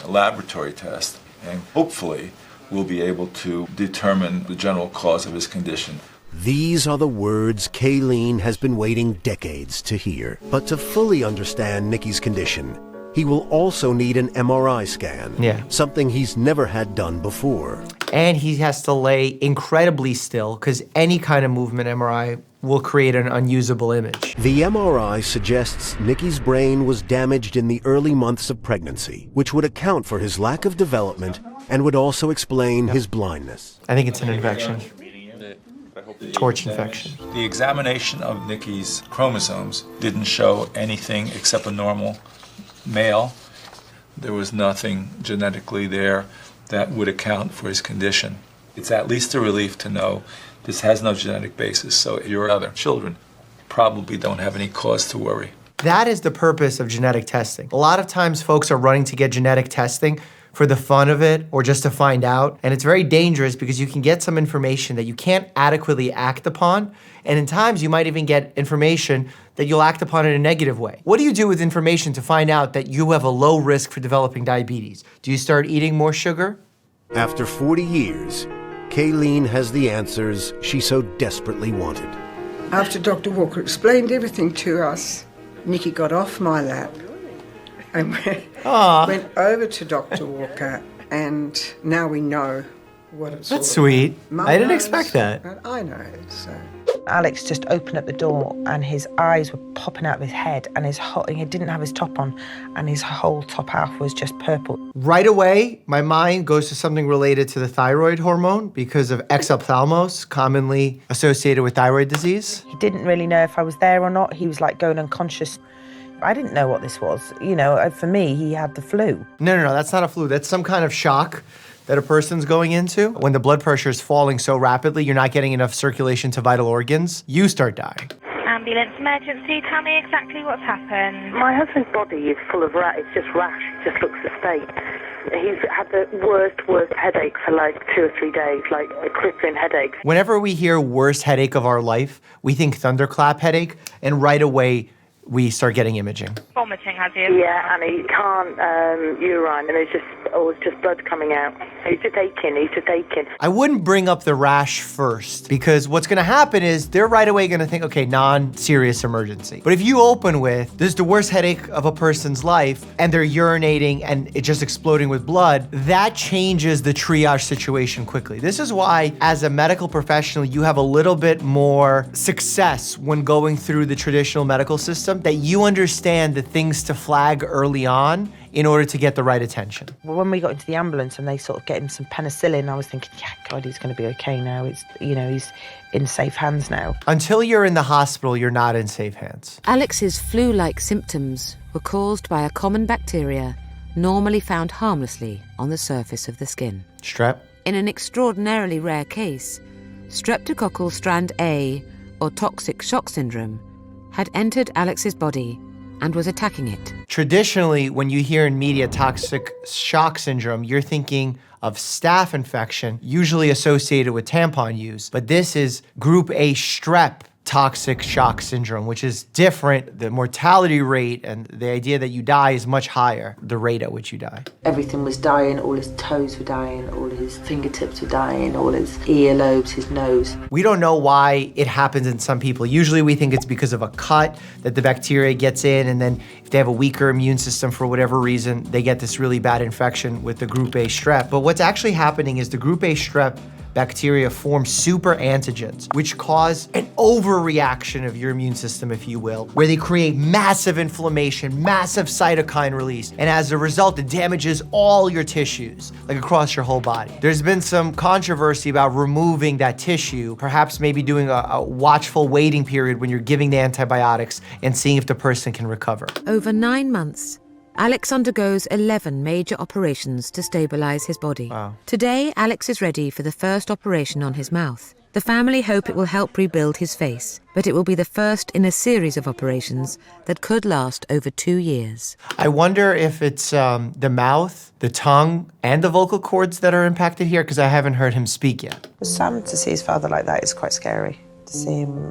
laboratory tests, and hopefully we'll be able to determine the general cause of his condition.
These are the words Kayleen has been waiting decades to hear. But to fully understand Nicky's condition, he will also need an MRI scan, something he's never had done before.
And he has to lay incredibly still because any kind of movement MRI will create an unusable image.
The MRI suggests Nicky's brain was damaged in the early months of pregnancy, which would account for his lack of development and would also explain his blindness.
I think it's an infection. Torch infection.
The examination of Nicky's chromosomes didn't show anything except a normal male. There was nothing genetically there that would account for his condition. It's at least a relief to know this has no genetic basis, so your other children probably don't have any cause to worry.
That is the purpose of genetic testing. A lot of times folks are running to get genetic testing for the fun of it or just to find out, and it's very dangerous because you can get some information that you can't adequately act upon, and in times you might even get information that you'll act upon in a negative way. What do you do with information to find out that you have a low risk for developing diabetes? Do you start eating more sugar?
After 40 years, Kayleen has the answers she so desperately wanted.
After Dr. Walker explained everything to us, Nicky got off my lap and went over to Dr. Walker, and now we know what it's all
That's sweet.
about.
I didn't expect that.
I know, so.
Alex just opened up the door and his eyes were popping out of his head, and he didn't have his top on, and his whole top half was just purple.
Right away, my mind goes to something related to the thyroid hormone because of exophthalmos, commonly associated with thyroid disease.
He didn't really know if I was there or not. He was like going unconscious. I didn't know what this was. You know, for me, he had the flu.
No, that's not a flu. That's some kind of shock that a person's going into. When the blood pressure is falling so rapidly, you're not getting enough circulation to vital organs, you start dying.
Ambulance emergency, tell me exactly what's happened.
My husband's body is full of it's just rash, it just looks the state. He's had the worst headache for like 2 or 3 days, like a crippling headache.
Whenever we hear worst headache of our life, we think thunderclap headache, and right away, we start getting imaging.
Vomiting, has he?
Yeah, and he can't urine, and there's just or was just blood coming out. He's just aching.
I wouldn't bring up the rash first, because what's gonna happen is they're right away gonna think, okay, non-serious emergency. But if you open with, this is the worst headache of a person's life, and they're urinating and it's just exploding with blood, that changes the triage situation quickly. This is why, as a medical professional, you have a little bit more success when going through the traditional medical system, that you understand the things to flag early on in order to get the right attention.
When we got into the ambulance and they sort of get him some penicillin, I was thinking, yeah, God, he's going to be okay now. It's, you know, he's in safe hands now.
Until you're in the hospital, you're not in safe hands.
Alex's flu-like symptoms were caused by a common bacteria normally found harmlessly on the surface of the skin.
Strep?
In an extraordinarily rare case, streptococcal strand A, or toxic shock syndrome, had entered Alex's body and was attacking it.
Traditionally, when you hear in media toxic shock syndrome, you're thinking of staph infection, usually associated with tampon use. But this is group A strep toxic shock syndrome, which is different. The mortality rate and the idea that you die is much higher, the rate at which you die.
Everything was dying, all his toes were dying, all his fingertips were dying, all his earlobes, his nose.
We don't know why it happens in some people. Usually we think it's because of a cut that the bacteria gets in, and then if they have a weaker immune system for whatever reason, they get this really bad infection with the group A strep. But what's actually happening is the group A strep bacteria form super antigens, which cause an overreaction of your immune system, if you will, where they create massive inflammation, massive cytokine release, and as a result, it damages all your tissues, like across your whole body. There's been some controversy about removing that tissue, perhaps maybe doing a watchful waiting period when you're giving the antibiotics and seeing if the person can recover.
Over 9 months, Alex undergoes 11 major operations to stabilize his body.
Wow.
Today, Alex is ready for the first operation on his mouth. The family hope it will help rebuild his face, but it will be the first in a series of operations that could last over 2 years.
I wonder if it's the mouth, the tongue, and the vocal cords that are impacted here, because I haven't heard him speak yet.
For Sam to see his father like that is quite scary. To see him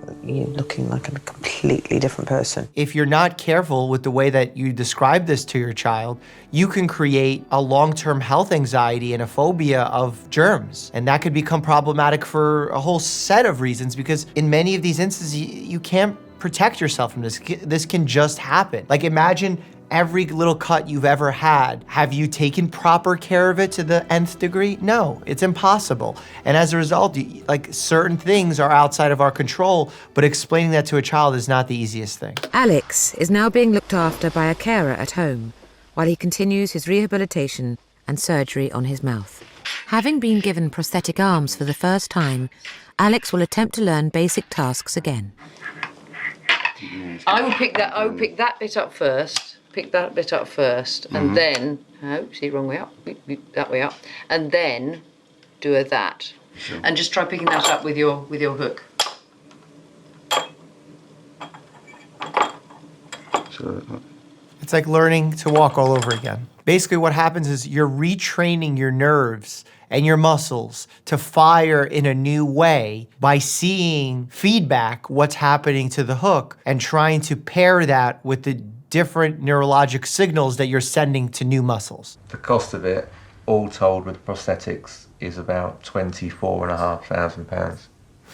looking like a completely different person.
If you're not careful with the way that you describe this to your child, you can create a long-term health anxiety and a phobia of germs. And that could become problematic for a whole set of reasons, because in many of these instances, you can't protect yourself from this. This can just happen. Like, imagine every little cut you've ever had. Have you taken proper care of it to the nth degree? No, it's impossible. And as a result, like, certain things are outside of our control, but explaining that to a child is not the easiest thing.
Alex is now being looked after by a carer at home while he continues his rehabilitation and surgery on his mouth. Having been given prosthetic arms for the first time, Alex will attempt to learn basic tasks again.
I would pick that bit up first. Pick that bit up first, and then, see, wrong way up, that way up, and then do a that. Sure. And just try picking that up with your hook.
It's like learning to walk all over again. Basically what happens is you're retraining your nerves and your muscles to fire in a new way by seeing feedback, what's happening to the hook, and trying to pair that with the different neurologic signals that you're sending to new muscles.
The cost of it, all told with prosthetics, is about £24,500.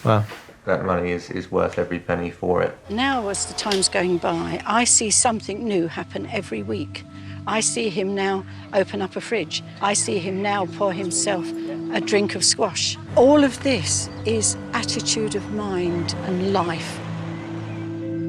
Wow.
That money is worth every penny for it.
Now, as the time's going by, I see something new happen every week. I see him now open up a fridge. I see him now pour himself a drink of squash. All of this is attitude of mind and life.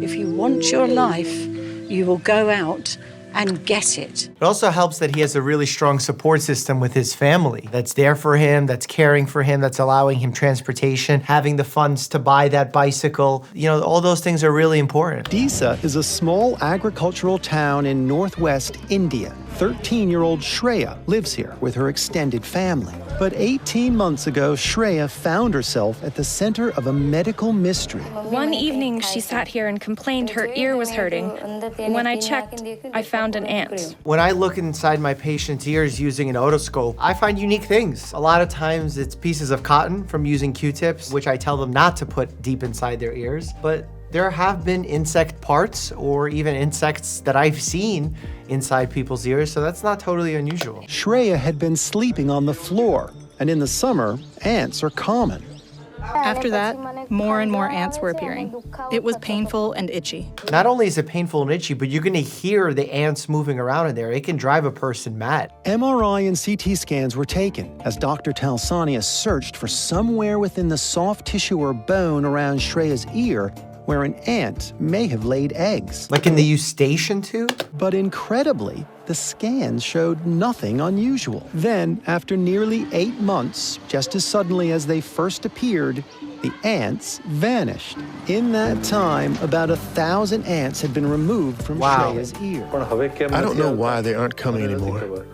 If you want your life, you will go out and get it.
It also helps that he has a really strong support system with his family that's there for him, that's caring for him, that's allowing him transportation, having the funds to buy that bicycle. You know, all those things are really important.
Disa is a small agricultural town in northwest India. 13-year-old Shreya lives here with her extended family. But 18 months ago, Shreya found herself at the center of a medical mystery.
One evening, she sat here and complained her ear was hurting. When I checked, I found an ant.
When I look inside my patient's ears using an otoscope, I find unique things. A lot of times it's pieces of cotton from using Q-tips, which I tell them not to put deep inside their ears. But There have been insect parts or even insects that I've seen inside people's ears, so that's not totally unusual.
Shreya had been sleeping on the floor, and in the summer, ants are common.
After that, more and more ants were appearing. It was painful and itchy.
Not only is it painful and itchy, but you're gonna hear the ants moving around in there. It can drive a person mad.
MRI and CT scans were taken as Dr. Talsania searched for somewhere within the soft tissue or bone around Shreya's ear where an ant may have laid eggs.
Like in the eustachian tube?
But incredibly, the scans showed nothing unusual. Then, after nearly 8 months, just as suddenly as they first appeared, the ants vanished. In that time, about 1,000 ants had been removed from Shreya's ear.
I don't know why they aren't coming anymore.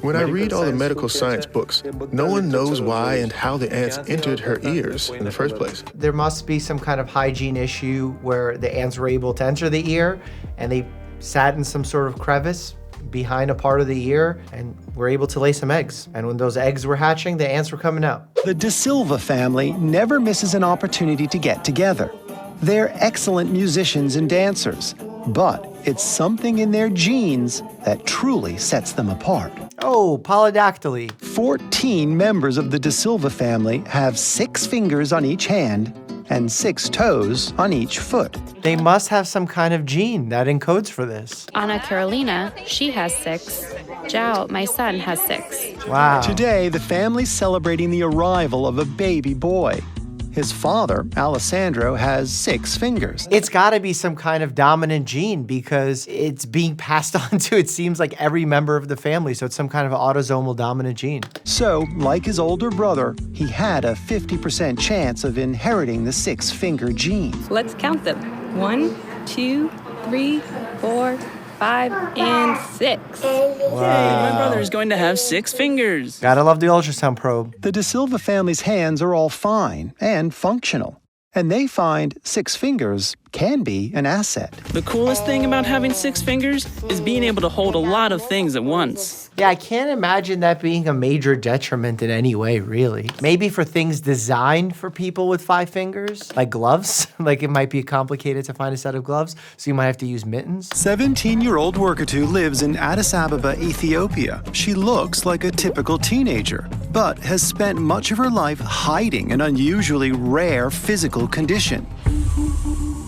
When I read all the medical science books, no one knows why and how the ants entered her ears in the first place.
There must be some kind of hygiene issue where the ants were able to enter the ear and they sat in some sort of crevice behind a part of the ear and were able to lay some eggs. And when those eggs were hatching, the ants were coming out.
The De Silva family never misses an opportunity to get together. They're excellent musicians and dancers, but it's something in their genes that truly sets them apart.
Oh, polydactyly.
14 members of the De Silva family have 6 fingers on each hand and 6 toes on each foot.
They must have some kind of gene that encodes for this.
Anna Carolina, she has 6. Zhao, my son, has 6.
Wow.
Today, the family's celebrating the arrival of a baby boy. His father, Alessandro, has 6 fingers.
It's gotta be some kind of dominant gene because it's being passed on to, it seems like, every member of the family. So it's some kind of autosomal dominant gene.
So, like his older brother, he had a 50% chance of inheriting the 6-finger gene.
Let's count them. 1, 2, 3, 4, 5, and 6.
Wow.
My brother is going to have 6 fingers.
Gotta love the ultrasound probe.
The De Silva family's hands are all fine and functional, and they find 6 fingers can be an asset.
The coolest thing about having 6 fingers is being able to hold a lot of things at once.
Yeah, I can't imagine that being a major detriment in any way, really. Maybe for things designed for people with 5 fingers, like gloves. Like it might be complicated to find a set of gloves, so you might have to use mittens.
17-year-old Workatu lives in Addis Ababa, Ethiopia. She looks like a typical teenager, but has spent much of her life hiding an unusually rare physical condition.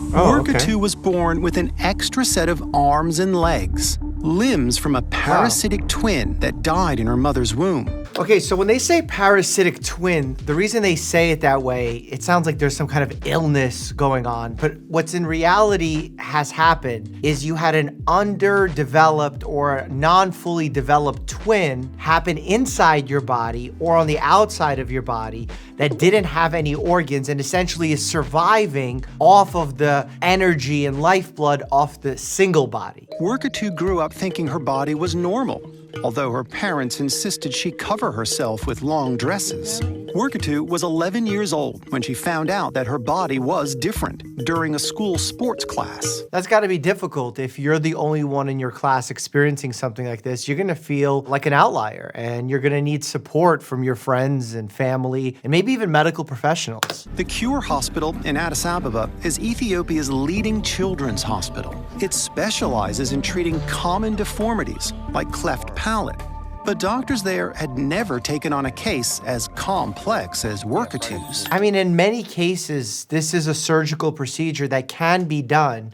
Workatu was born with an extra set of arms and legs, limbs from a parasitic twin that died in her mother's womb.
Okay, so when they say parasitic twin, the reason they say it that way, it sounds like there's some kind of illness going on. But what's in reality has happened is you had an underdeveloped or non-fully developed twin happen inside your body or on the outside of your body that didn't have any organs and essentially is surviving off of the energy and lifeblood off the single body.
Workatu grew up thinking her body was normal, although her parents insisted she cover herself with long dresses. Workatu was 11 years old when she found out that her body was different during a school sports class.
That's gotta be difficult if you're the only one in your class experiencing something like this. You're gonna feel like an outlier and you're gonna need support from your friends and family and maybe even medical professionals.
The Cure Hospital in Addis Ababa is Ethiopia's leading children's hospital. It specializes in treating common deformities like cleft palate. But doctors there had never taken on a case as complex as Workatu's.
I mean, in many cases, this is a surgical procedure that can be done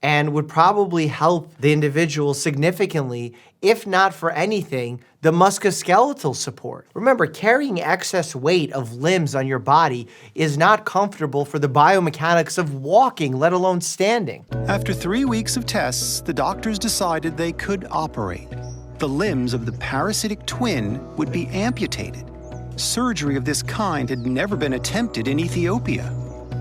and would probably help the individual significantly, if not for anything, the musculoskeletal support. Remember, carrying excess weight of limbs on your body is not comfortable for the biomechanics of walking, let alone standing.
After 3 weeks of tests, the doctors decided they could operate. The limbs of the parasitic twin would be amputated. Surgery of this kind had never been attempted in Ethiopia.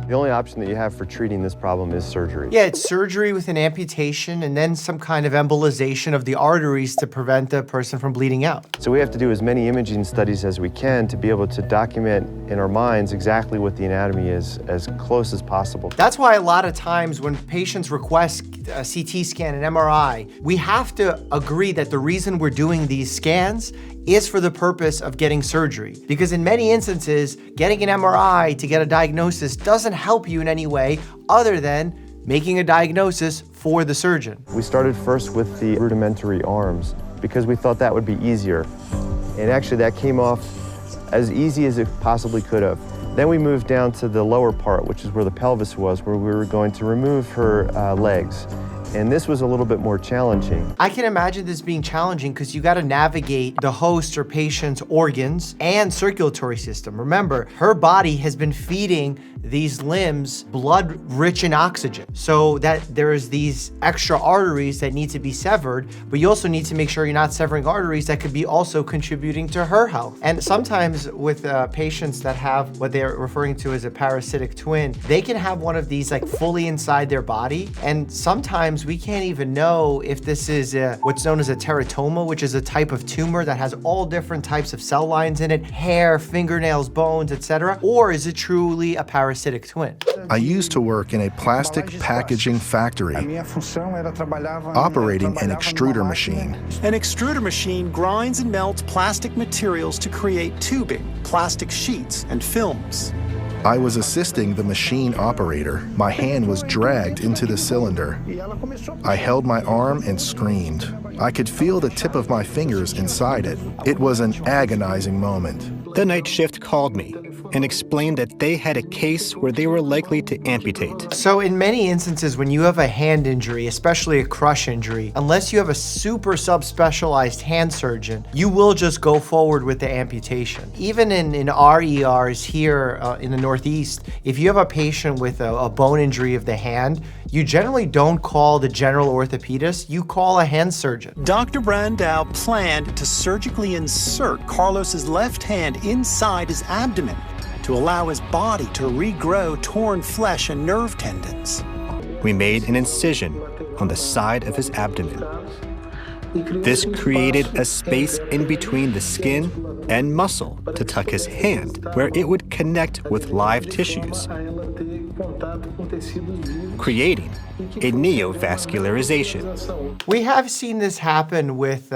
The only option that you have for treating this problem is surgery.
Yeah, it's surgery with an amputation and then some kind of embolization of the arteries to prevent the person from bleeding out.
So we have to do as many imaging studies as we can to be able to document in our minds exactly what the anatomy is as close as possible.
That's why a lot of times when patients request a CT scan and MRI, we have to agree that the reason we're doing these scans is for the purpose of getting surgery. Because in many instances, getting an MRI to get a diagnosis doesn't help you in any way other than making a diagnosis for the surgeon.
We started first with the rudimentary arms because we thought that would be easier. And actually that came off as easy as it possibly could have. Then we moved down to the lower part, which is where the pelvis was, where we were going to remove her legs. And this was a little bit more challenging.
I can imagine this being challenging because you got to navigate the host or patient's organs and circulatory system. Remember, her body has been feeding these limbs blood rich in oxygen, so that there's these extra arteries that need to be severed, but you also need to make sure you're not severing arteries that could be also contributing to her health. And sometimes with patients that have what they're referring to as a parasitic twin, they can have one of these like fully inside their body, and sometimes we can't even know if this is what's known as a teratoma, which is a type of tumor that has all different types of cell lines in it, hair, fingernails, bones, etc., or is it truly a parasitic twin?
I used to work in a plastic packaging factory, operating an extruder machine.
An extruder machine grinds and melts plastic materials to create tubing, plastic sheets, and films.
I was assisting the machine operator. My hand was dragged into the cylinder. I held my arm and screamed. I could feel the tip of my fingers inside it. It was an agonizing moment.
The night shift called me and explained that they had a case where they were likely to amputate.
So in many instances, when you have a hand injury, especially a crush injury, unless you have a super subspecialized hand surgeon, you will just go forward with the amputation. Even in our ERs here in the Northeast, if you have a patient with a bone injury of the hand, you generally don't call the general orthopedist, you call a hand surgeon.
Dr. Brandau planned to surgically insert Carlos's left hand inside his abdomen to allow his body to regrow torn flesh and nerve tendons.
We made an incision on the side of his abdomen. This created a space in between the skin and muscle to tuck his hand where it would connect with live tissues, creating a neovascularization.
We have seen this happen with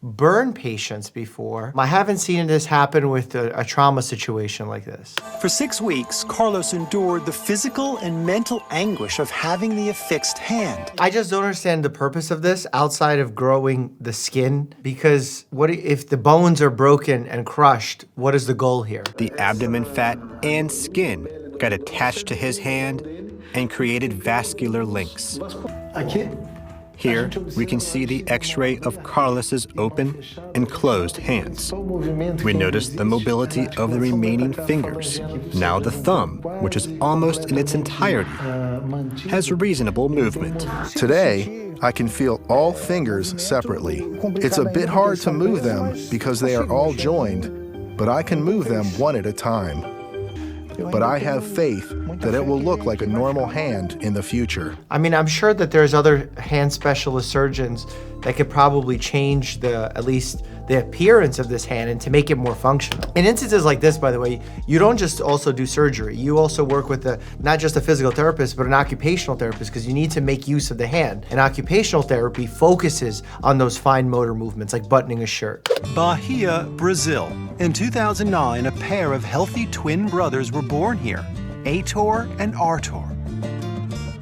burn patients before. I haven't seen this happen with a trauma situation like this.
For 6 weeks, Carlos endured the physical and mental anguish of having the affixed hand.
I just don't understand the purpose of this outside of growing the skin, because what if the bones are broken and crushed? What is the goal here?
The abdomen fat and skin got attached to his hand and created vascular links. Here, we can see the x-ray of Carlos's open and closed hands. We notice the mobility of the remaining fingers. Now the thumb, which is almost in its entirety, has reasonable movement.
Today, I can feel all fingers separately. It's a bit hard to move them because they are all joined, but I can move them one at a time. But I have faith that it will look like a normal hand in the future.
I mean, I'm sure that there's other hand specialist surgeons that could probably change at least the appearance of this hand and to make it more functional. In instances like this, by the way, you don't just also do surgery. You also work with not just a physical therapist, but an occupational therapist, because you need to make use of the hand. And occupational therapy focuses on those fine motor movements, like buttoning a shirt.
Bahia, Brazil. In 2009, a pair of healthy twin brothers were born here, Heitor and Artur.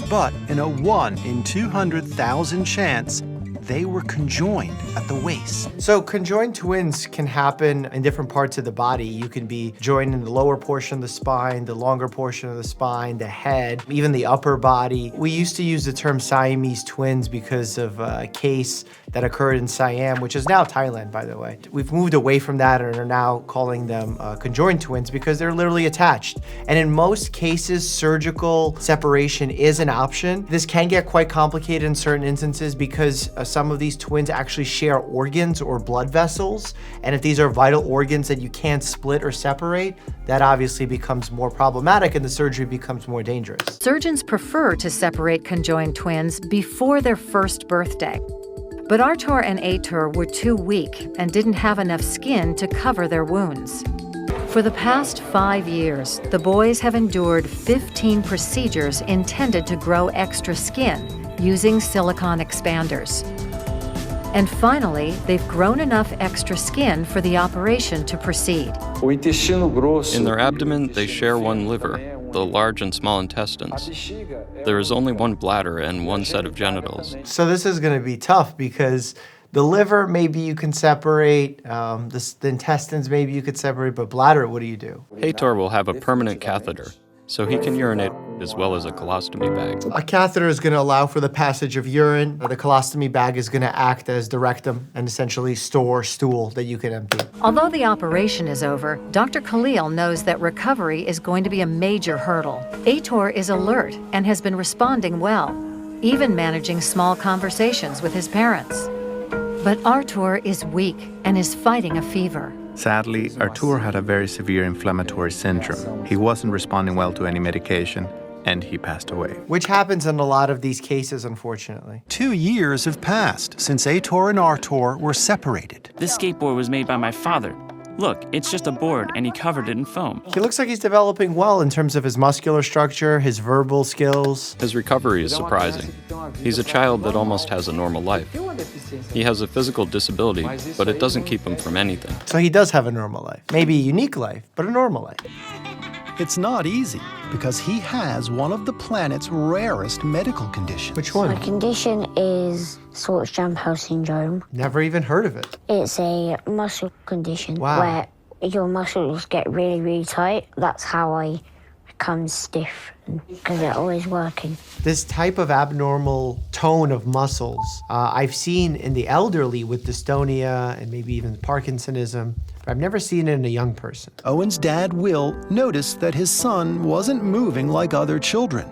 But in a 1 in 200,000 chance, they were conjoined at the waist.
So conjoined twins can happen in different parts of the body. You can be joined in the lower portion of the spine, the longer portion of the spine, the head, even the upper body. We used to use the term Siamese twins because of a case that occurred in Siam, which is now Thailand, by the way. We've moved away from that and are now calling them conjoined twins because they're literally attached. And in most cases, surgical separation is an option. This can get quite complicated in certain instances because some of these twins actually share organs or blood vessels. And if these are vital organs that you can't split or separate, that obviously becomes more problematic and the surgery becomes more dangerous.
Surgeons prefer to separate conjoined twins before their first birthday. But Artur and Heitor were too weak and didn't have enough skin to cover their wounds. For the past 5 years, the boys have endured 15 procedures intended to grow extra skin using silicone expanders. And finally, they've grown enough extra skin for the operation to proceed.
In their abdomen, they share one liver, the large and small intestines. There is only one bladder and one set of genitals.
So this is going to be tough because the liver, maybe you can separate, the intestines, maybe you could separate, but bladder, what do you do?
Hator will have a permanent catheter, so he can urinate as well as a colostomy bag.
A catheter is going to allow for the passage of urine. The colostomy bag is going to act as the rectum and essentially store stool that you can empty.
Although the operation is over, Dr. Khalil knows that recovery is going to be a major hurdle. Hator is alert and has been responding well, even managing small conversations with his parents. But Artur is weak and is fighting a fever.
Sadly, Artur had a very severe inflammatory syndrome. He wasn't responding well to any medication, and he passed away.
Which happens in a lot of these cases, unfortunately.
2 years have passed since Hator and Artur were separated.
This skateboard was made by my father. Look, it's just a board, and he covered it in foam.
He looks like he's developing well in terms of his muscular structure, his verbal skills.
His recovery is surprising. He's a child that almost has a normal life. He has a physical disability, but it doesn't keep him from anything.
So he does have a normal life. Maybe a unique life, but a normal life.
It's not easy because he has one of the planet's rarest medical conditions.
Which one?
My condition is Short-Stammhouse syndrome.
Never even heard of it.
It's a muscle condition
Wow.
where your muscles get really, really tight. That's how I become stiff because they're always working.
This type of abnormal tone of muscles, I've seen in the elderly with dystonia and maybe even Parkinsonism, but I've never seen it in a young person.
Owen's dad, Will, noticed that his son wasn't moving like other children.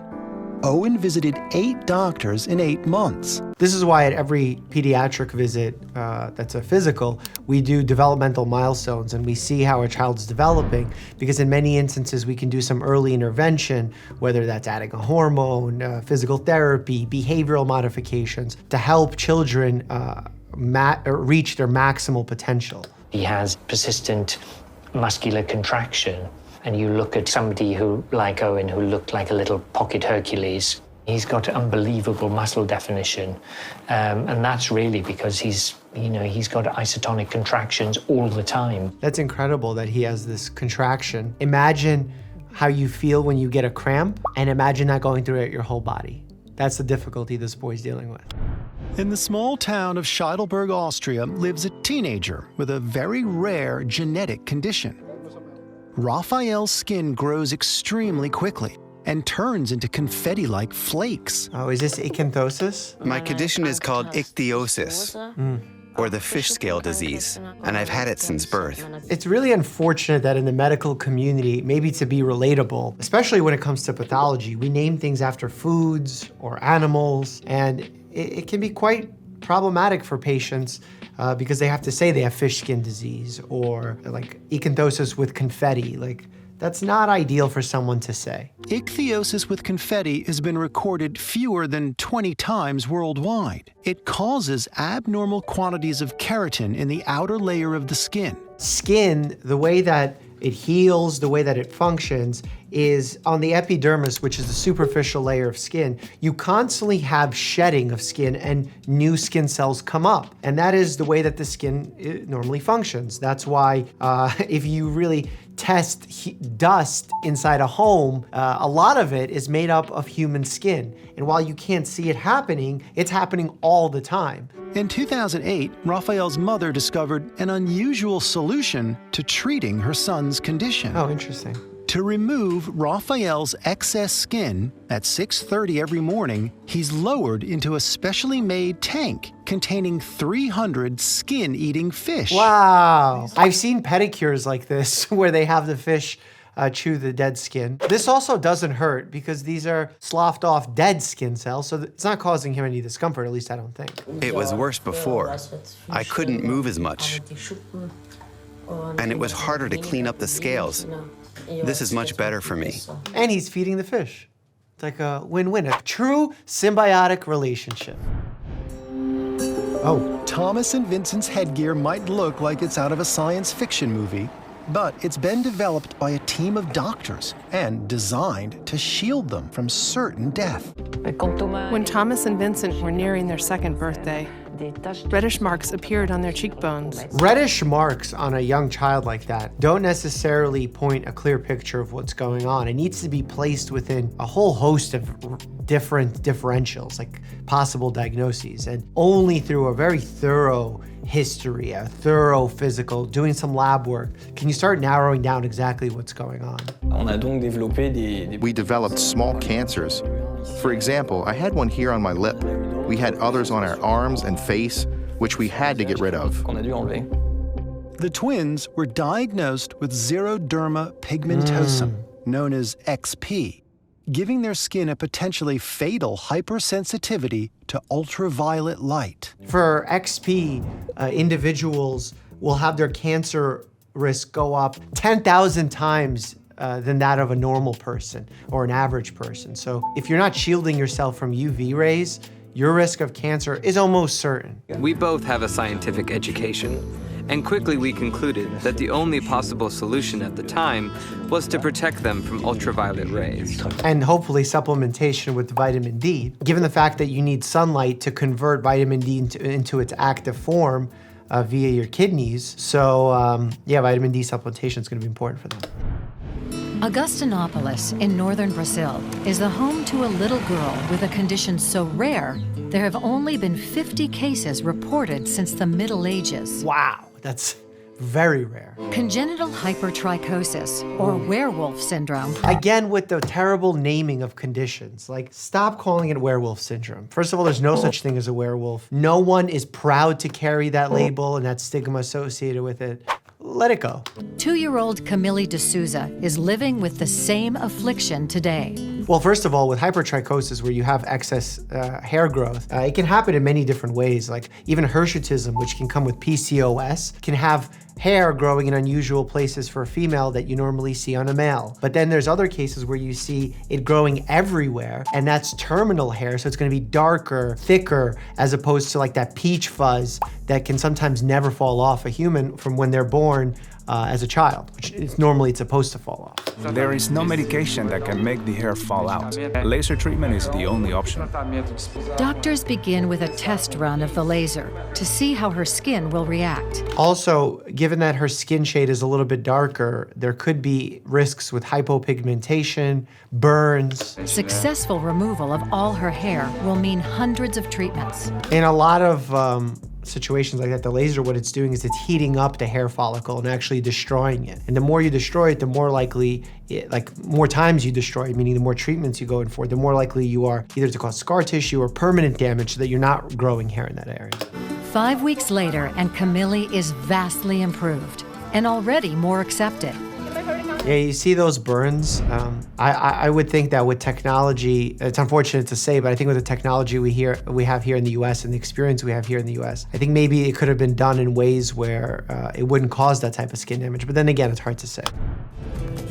Owen visited 8 doctors in 8 months.
This is why at every pediatric visit that's a physical, we do developmental milestones and we see how a child's developing, because in many instances we can do some early intervention, whether that's adding a hormone, physical therapy, behavioral modifications, to help children reach their maximal potential.
He has persistent muscular contraction. And you look at somebody who, like Owen, who looked like a little pocket Hercules. He's got unbelievable muscle definition. And that's really because he's got isotonic contractions all the time.
That's incredible that he has this contraction. Imagine how you feel when you get a cramp, and imagine that going through your whole body. That's the difficulty this boy's dealing with.
In the small town of Scheidelberg, Austria, lives a teenager with a very rare genetic condition. Raphael's skin grows extremely quickly and turns into confetti-like flakes.
Oh, is this acanthosis?
My condition is called ichthyosis, or the fish scale disease, and I've had it since birth.
It's really unfortunate that in the medical community, maybe to be relatable, especially when it comes to pathology, we name things after foods or animals, and it can be quite problematic for patients because they have to say they have fish skin disease or like acanthosis with confetti. Like, that's not ideal for someone to say.
Ichthyosis with confetti has been recorded fewer than 20 times worldwide. It causes abnormal quantities of keratin in the outer layer of the skin.
Skin, the way that it heals, the way that it functions, is on the epidermis, which is the superficial layer of skin. You constantly have shedding of skin and new skin cells come up. And that is the way that the skin normally functions. That's why if you really test dust inside a home, a lot of it is made up of human skin. And while you can't see it happening, it's happening all the time.
In 2008, Raphael's mother discovered an unusual solution to treating her son's condition.
Oh, interesting.
To remove Raphael's excess skin, at 6:30 every morning, he's lowered into a specially made tank containing 300 skin-eating fish.
Wow. I've seen pedicures like this where they have the fish chew the dead skin. This also doesn't hurt because these are sloughed off dead skin cells, so it's not causing him any discomfort, at least I don't think.
It was worse before. I couldn't move as much, and it was harder to clean up the scales. This is much better for me.
And he's feeding the fish. It's like a win-win, a true symbiotic relationship.
Oh, Thomas and Vincent's headgear might look like it's out of a science fiction movie, but it's been developed by a team of doctors and designed to shield them from certain death.
When Thomas and Vincent were nearing their second birthday,
Reddish marks appeared on their cheekbones.
Reddish marks on a young child like that don't necessarily point a clear picture of what's going on. It needs to be placed within a whole host of different differentials, like possible diagnoses, and only through a very thorough history, a thorough physical, doing some lab work, can you start narrowing down exactly what's going on.
We developed small cancers. For example, I had one here on my lip. We had others on our arms and face, which we had to get rid of.
The twins were diagnosed with xeroderma pigmentosum, known as XP, giving their skin a potentially fatal hypersensitivity to ultraviolet light.
For XP, individuals will have their cancer risk go up 10,000 times than that of a normal person or an average person. So if you're not shielding yourself from UV rays, your risk of cancer is almost certain.
We both have a scientific education, and quickly we concluded that the only possible solution at the time was to protect them from ultraviolet rays.
And hopefully supplementation with vitamin D, given the fact that you need sunlight to convert vitamin D into its active form via your kidneys. So yeah, vitamin D supplementation is going to be important for them.
Augustinopolis in northern Brazil is the home to a little girl with a condition so rare, there have only been 50 cases reported since the Middle Ages.
Wow, that's very rare.
Congenital hypertrichosis, or werewolf syndrome.
Again, with the terrible naming of conditions, like stop calling it werewolf syndrome. First of all, there's no such thing as a werewolf. No one is proud to carry that label and that stigma associated with it. Let it go.
2-year-old Camille de Souza is living with the same affliction today.
Well, first of all, with hypertrichosis, where you have excess hair growth, it can happen in many different ways. Like even hirsutism, which can come with PCOS, can have hair growing in unusual places for a female that you normally see on a male. But then there's other cases where you see it growing everywhere, and that's terminal hair, so it's gonna be darker, thicker, as opposed to like that peach fuzz that can sometimes never fall off a human from when they're born as a child, which is normally supposed to fall off.
There is no medication that can make the hair fall out. Laser treatment is the only option.
Doctors begin with a test run of the laser to see how her skin will react.
Also, given that her skin shade is a little bit darker, there could be risks with hypopigmentation, burns.
Successful removal of all her hair will mean hundreds of treatments.
In a lot of situations like that, the laser, what it's doing is it's heating up the hair follicle and actually destroying it. And the more you destroy it, the more likely, more times you destroy it, meaning the more treatments you go in for, the more likely you are either to cause scar tissue or permanent damage so that you're not growing hair in that area.
5 weeks later, and Camille is vastly improved and already more accepted.
Yeah, you see those burns? I would think that with technology, it's unfortunate to say, but I think with the technology we have here in the US and the experience we have here in the US, I think maybe it could have been done in ways where it wouldn't cause that type of skin damage. But then again, it's hard to say.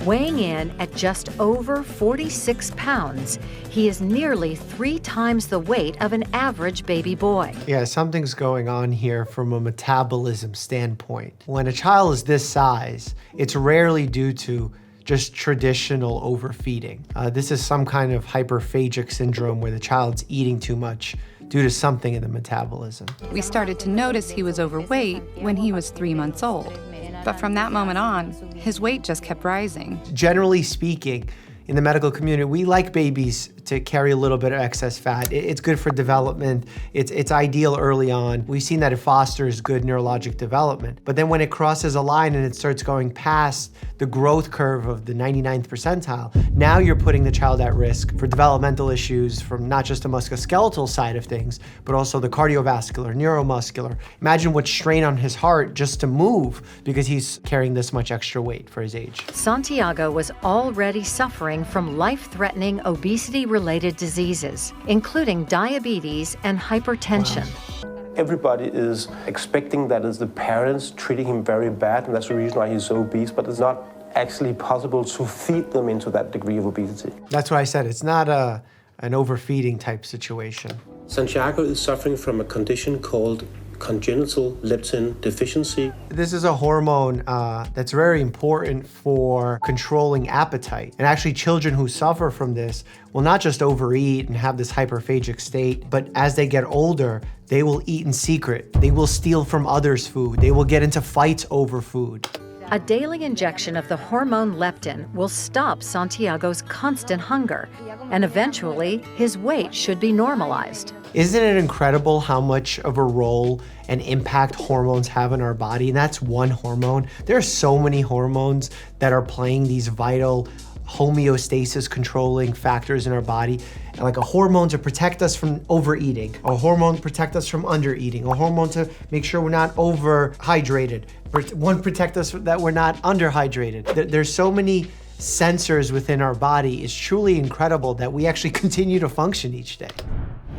Weighing in at just over 46 pounds, he is nearly 3 times the weight of an average baby boy.
Yeah, something's going on here from a metabolism standpoint. When a child is this size, it's rarely due to just traditional overfeeding. This is some kind of hyperphagic syndrome where the child's eating too much due to something in the metabolism.
We started to notice he was overweight when he was 3 months old. But from that moment on, his weight just kept rising.
Generally speaking, in the medical community, we like babies to carry a little bit of excess fat. It's good for development. It's ideal early on. We've seen that it fosters good neurologic development. But then when it crosses a line and it starts going past the growth curve of the 99th percentile, now you're putting the child at risk for developmental issues from not just the musculoskeletal side of things, but also the cardiovascular, neuromuscular. Imagine what strain on his heart just to move because he's carrying this much extra weight for his age.
Santiago was already suffering from life-threatening obesity-related diseases, including diabetes and hypertension.
Wow. Everybody is expecting that it's the parents treating him very bad, and that's the reason why he's so obese, but it's not actually possible to feed them into that degree of obesity.
That's why I said it's not an overfeeding type situation.
Santiago is suffering from a condition called congenital leptin deficiency.
This is a hormone that's very important for controlling appetite. And actually, children who suffer from this will not just overeat and have this hyperphagic state, but as they get older, they will eat in secret. They will steal from others' food. They will get into fights over food.
A daily injection of the hormone leptin will stop Santiago's constant hunger, and eventually his weight should be normalized.
Isn't it incredible how much of a role and impact hormones have in our body? And that's one hormone. There are so many hormones that are playing these vital homeostasis controlling factors in our body. And like a hormone to protect us from overeating, a hormone to protect us from undereating, a hormone to make sure we're not overhydrated, one protect us that we're not underhydrated. There's so many sensors within our body. It's truly incredible that we actually continue to function each day.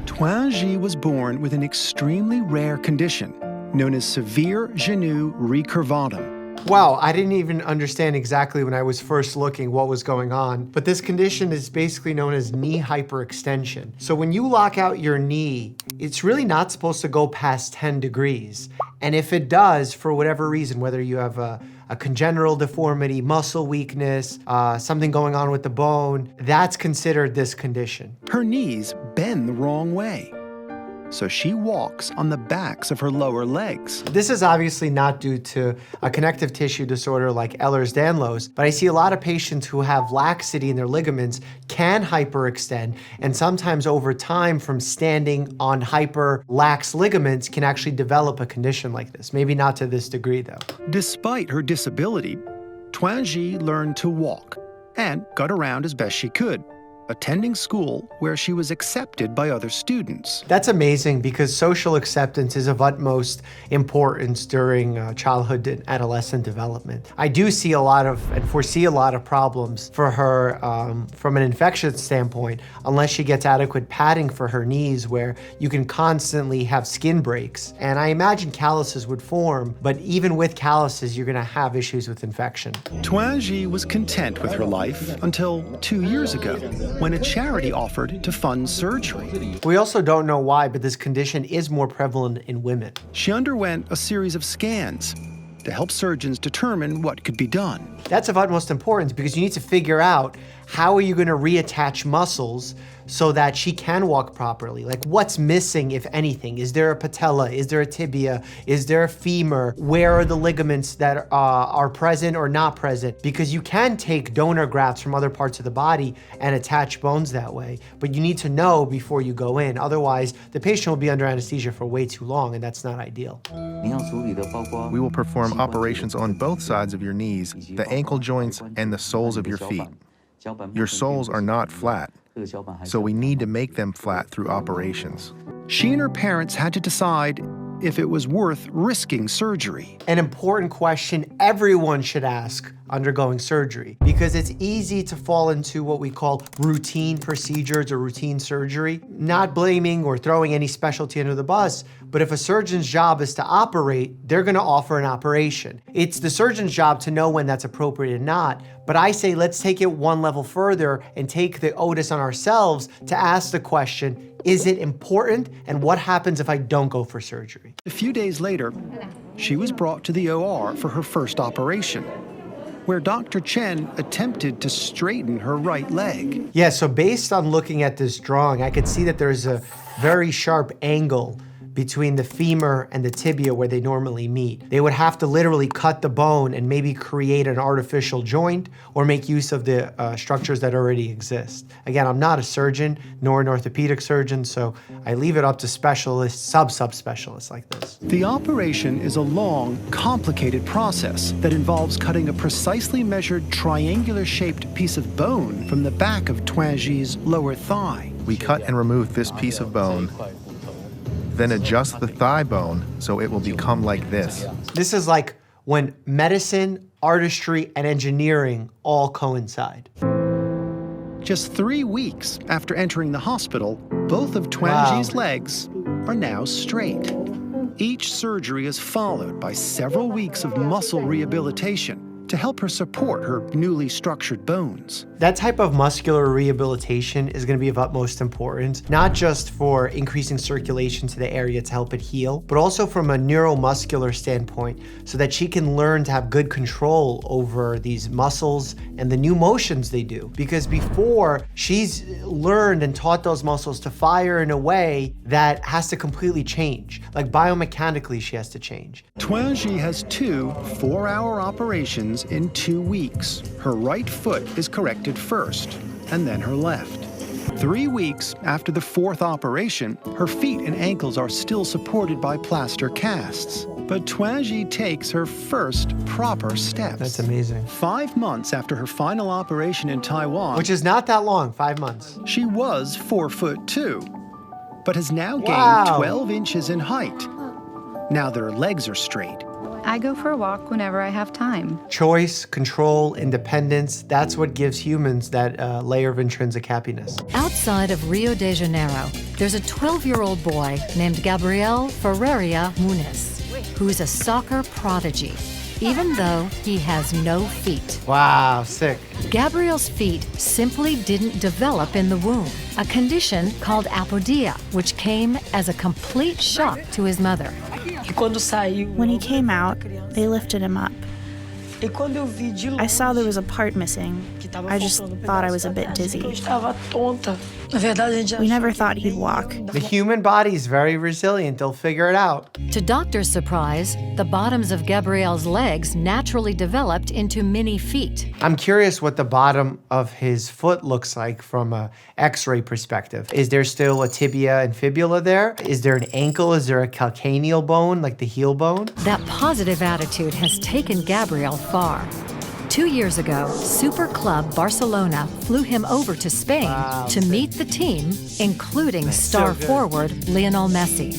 Twin was born with an extremely rare condition known as severe genou recurvatum.
Wow, I didn't even understand exactly when I was first looking what was going on, but this condition is basically known as knee hyperextension. So when you lock out your knee, it's really not supposed to go past 10 degrees. And if it does, for whatever reason, whether you have a congenital deformity, muscle weakness, something going on with the bone, that's considered this condition.
Her knees bend the wrong way, so she walks on the backs of her lower legs.
This is obviously not due to a connective tissue disorder like Ehlers-Danlos, but I see a lot of patients who have laxity in their ligaments can hyperextend, and sometimes over time from standing on hyper-lax ligaments can actually develop a condition like this. Maybe not to this degree though.
Despite her disability, Twin learned to walk and got around as best she could, attending school where she was accepted by other students.
That's amazing because social acceptance is of utmost importance during childhood and adolescent development. I do see a lot of and foresee a lot of problems for her from an infection standpoint unless she gets adequate padding for her knees where you can constantly have skin breaks. And I imagine calluses would form, but even with calluses, you're gonna have issues with infection.
Twin was content with her life until 2 years ago, when a charity offered to fund surgery.
We also don't know why, but this condition is more prevalent in women.
She underwent a series of scans to help surgeons determine what could be done.
That's of utmost importance because you need to figure out how are you going to reattach muscles so that she can walk properly? Like what's missing, if anything? Is there a patella? Is there a tibia? Is there a femur? Where are the ligaments that are present or not present? Because you can take donor grafts from other parts of the body and attach bones that way, but you need to know before you go in. Otherwise, the patient will be under anesthesia for way too long, and that's not ideal.
We will perform operations on both sides of your knees, the ankle joints, and the soles of your feet. Your soles are not flat, so we need to make them flat through operations.
She and her parents had to decide if it was worth risking surgery.
An important question everyone should ask undergoing surgery, because it's easy to fall into what we call routine procedures or routine surgery. Not blaming or throwing any specialty under the bus, but if a surgeon's job is to operate, they're gonna offer an operation. It's the surgeon's job to know when that's appropriate and not, but I say let's take it one level further and take the onus on ourselves to ask the question, is it important, and what happens if I don't go for surgery?
A few days later, she was brought to the OR for her first operation, where Dr. Chen attempted to straighten her right leg.
Yeah, so based on looking at this drawing, I could see that there's a very sharp angle between the femur and the tibia where they normally meet. They would have to literally cut the bone and maybe create an artificial joint or make use of the structures that already exist. Again, I'm not a surgeon nor an orthopedic surgeon, so I leave it up to specialists, subspecialists like this.
The operation is a long, complicated process that involves cutting a precisely measured triangular-shaped piece of bone from the back of Twin's lower thigh.
We cut and remove this piece of bone, then adjust the thigh bone so it will become like this.
This is like when medicine, artistry, and engineering all coincide.
Just 3 weeks after entering the hospital, both of Twin's legs are now straight. Each surgery is followed by several weeks of muscle rehabilitation to help her support her newly structured bones.
That type of muscular rehabilitation is going to be of utmost importance, not just for increasing circulation to the area to help it heal, but also from a neuromuscular standpoint so that she can learn to have good control over these muscles and the new motions they do. Because before, she's learned and taught those muscles to fire in a way that has to completely change. Like biomechanically, she has to change.
Twinji has 2 4-hour operations in 2 weeks. Her right foot is corrected first, and then her left. 3 weeks after the 4th operation, her feet and ankles are still supported by plaster casts. But Twinji takes her first proper steps.
That's amazing.
5 months after her final operation in Taiwan,
which is not that long, 5 months.
She was 4'2", but has now gained 12 inches in height. Now that her legs are straight.
I go for a walk whenever I have time.
Choice, control, independence, that's what gives humans that layer of intrinsic happiness.
Outside of Rio de Janeiro, there's a 12-year-old boy named Gabriel Ferreira Muniz, who is a soccer prodigy, even though he has no feet.
Wow, sick.
Gabriel's feet simply didn't develop in the womb, a condition called apodia, which came as a complete shock to his mother.
When he came out, they lifted him up. I saw there was a part missing. I just thought I was a bit dizzy. We never thought he'd walk.
The human body is very resilient. They'll figure it out.
To doctors' surprise, the bottoms of Gabriel's legs naturally developed into mini feet.
I'm curious what the bottom of his foot looks like from an X-ray perspective. Is there still a tibia and fibula there? Is there an ankle? Is there a calcaneal bone, like the heel bone?
That positive attitude has taken Gabriel far. 2 years ago, Super Club Barcelona flew him over to Spain to meet the team, including star forward Lionel Messi.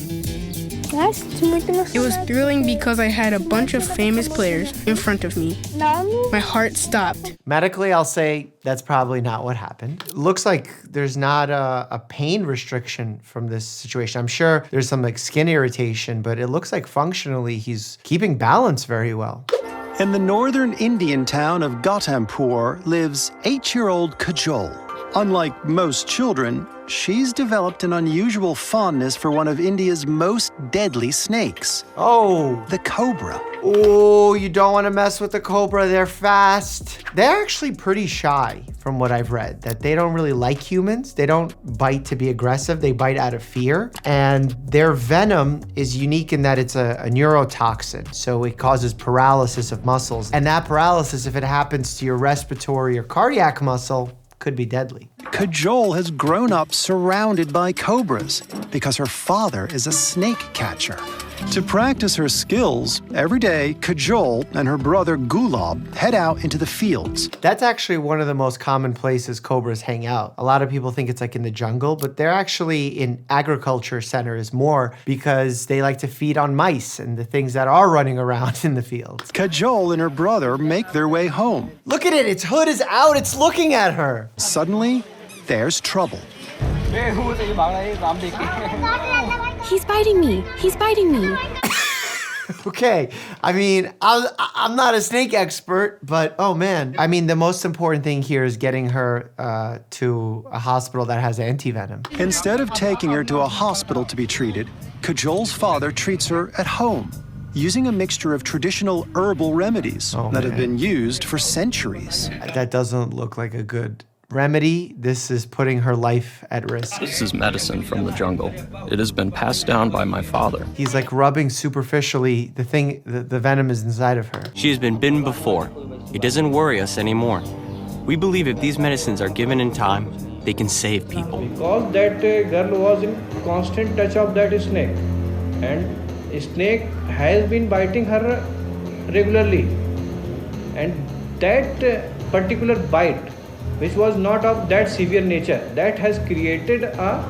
It was thrilling because I had a bunch of famous players in front of me. My heart stopped.
Medically, I'll say that's probably not what happened. Looks like there's not a pain restriction from this situation. I'm sure there's some like skin irritation, but it looks like functionally he's keeping balance very well.
In the northern Indian town of Ghatampur lives 8-year-old Kajol. Unlike most children, she's developed an unusual fondness for one of India's most deadly snakes.
Oh.
The cobra.
Oh, you don't want to mess with the cobra. They're fast. They're actually pretty shy, from what I've read, that they don't really like humans. They don't bite to be aggressive. They bite out of fear. And their venom is unique in that it's a neurotoxin. So it causes paralysis of muscles. And that paralysis, if it happens to your respiratory or cardiac muscle, could be deadly.
Kajol has grown up surrounded by cobras because her father is a snake catcher. To practice her skills, every day, Kajol and her brother Gulab head out into the fields.
That's actually one of the most common places cobras hang out. A lot of people think it's like in the jungle, but they're actually in agriculture centers more because they like to feed on mice and the things that are running around in the fields.
Kajol and her brother make their way home.
Look at it, its hood is out, it's looking at her.
Suddenly, there's trouble.
He's biting me. He's biting me.
Okay, I mean, I'm not a snake expert, but oh man. I mean, the most important thing here is getting her to a hospital that has anti-venom.
Instead of taking her to a hospital to be treated, Kajol's father treats her at home, using a mixture of traditional herbal remedies that have been used for centuries.
That doesn't look like a good remedy. This is putting her life at risk.
This is medicine from the jungle. It has been passed down by my father.
He's like rubbing superficially the venom is inside of her.
She has been bitten before. It doesn't worry us anymore. We believe if these medicines are given in time, they can save people.
Because that girl was in constant touch of that snake, and snake has been biting her regularly, and that particular bite, which was not of that severe nature, that has created a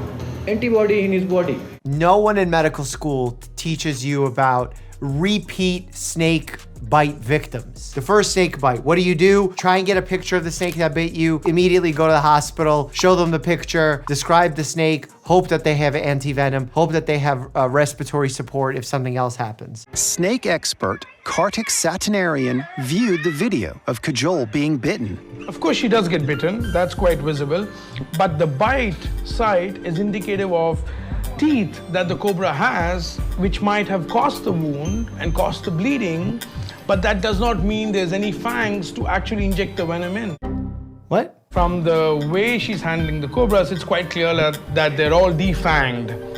antibody in his body.
No one in medical school teaches you about repeat snake bite victims. The first snake bite, what do? Try and get a picture of the snake that bit you, immediately go to the hospital, show them the picture, describe the snake, hope that they have anti-venom, hope that they have respiratory support if something else happens.
Snake expert Kartik Satinarian viewed the video of Kajol being bitten.
Of course, she does get bitten. That's quite visible. But the bite site is indicative of teeth that the cobra has, which might have caused the wound and caused the bleeding, but that does not mean there's any fangs to actually inject the venom in.
What?
From the way she's handling the cobras, it's quite clear that they're all defanged.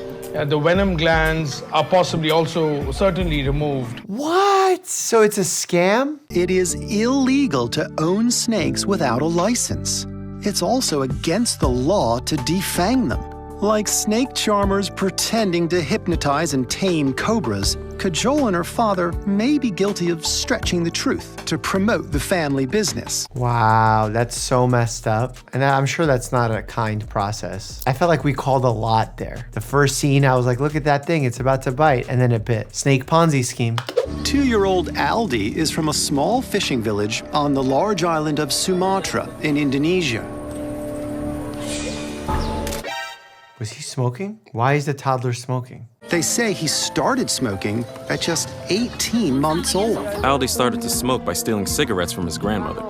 The venom glands are possibly also certainly removed.
What? So it's a scam?
It is illegal to own snakes without a license. It's also against the law to defang them. Like snake charmers pretending to hypnotize and tame cobras, Kajol and her father may be guilty of stretching the truth to promote the family business.
Wow, that's so messed up. And I'm sure that's not a kind process. I felt like we called a lot there. The first scene, I was like, look at that thing, it's about to bite, and then it bit. Snake Ponzi scheme.
2-year-old Aldi is from a small fishing village on the large island of Sumatra in Indonesia.
Was he smoking? Why is the toddler smoking?
They say he started smoking at just 18 months old.
Aldi started to smoke by stealing cigarettes from his grandmother.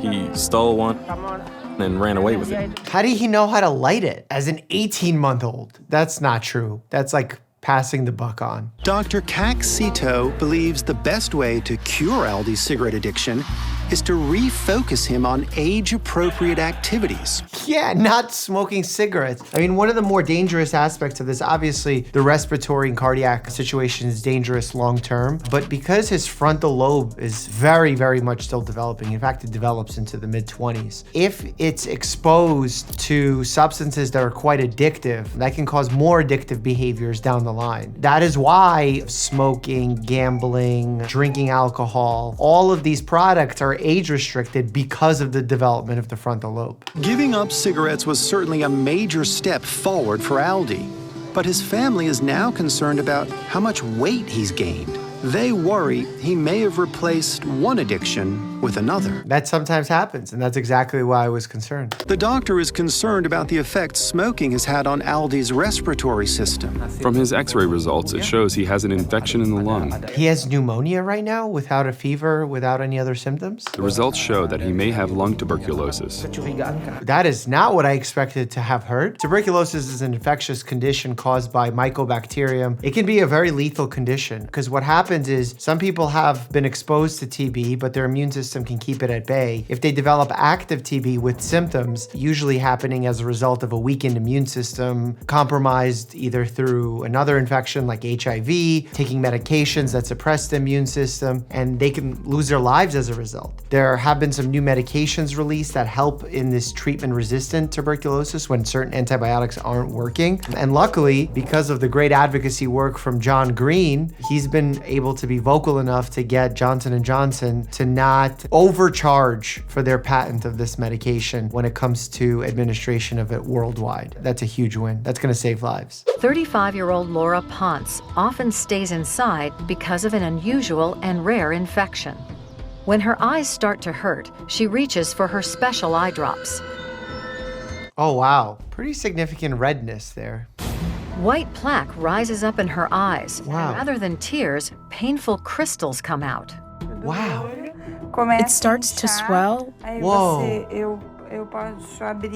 He stole one and ran away with it.
How did he know how to light it as an 18-month-old? That's not true. That's like passing the buck on.
Dr. Kak Sito believes the best way to cure Aldi's cigarette addiction is to refocus him on age-appropriate activities.
Yeah, not smoking cigarettes. I mean, one of the more dangerous aspects of this, obviously, the respiratory and cardiac situation is dangerous long-term, but because his frontal lobe is very, very much still developing, in fact, it develops into the mid-20s, if it's exposed to substances that are quite addictive, that can cause more addictive behaviors down the line. That is why smoking, gambling, drinking alcohol, all of these products are age-restricted because of the development of the frontal lobe.
Giving up cigarettes was certainly a major step forward for Aldi, but his family is now concerned about how much weight he's gained. They worry he may have replaced one addiction with another.
That sometimes happens, and that's exactly why I was concerned.
The doctor is concerned about the effect smoking has had on Aldi's respiratory system.
From his x-ray results, it shows he has an infection in the lung.
He has pneumonia right now without a fever, without any other symptoms?
The results show that he may have lung tuberculosis.
That is not what I expected to have heard. Tuberculosis is an infectious condition caused by mycobacterium. It can be a very lethal condition because what happens is some people have been exposed to TB, but their immune system can keep it at bay. If they develop active TB with symptoms, usually happening as a result of a weakened immune system, compromised either through another infection like HIV, taking medications that suppress the immune system, and they can lose their lives as a result. There have been some new medications released that help in this treatment-resistant tuberculosis when certain antibiotics aren't working. And luckily, because of the great advocacy work from John Green, he's been able to be vocal enough to get Johnson & Johnson to not overcharge for their patent of this medication when it comes to administration of it worldwide. That's a huge win. That's going to save lives.
35-year-old Laura Ponce often stays inside because of an unusual and rare infection. When her eyes start to hurt, she reaches for her special eye drops.
Oh, wow. Pretty significant redness there.
White plaque rises up in her eyes.
Wow.
And rather than tears, painful crystals come out.
Wow.
It starts to swell.
Whoa.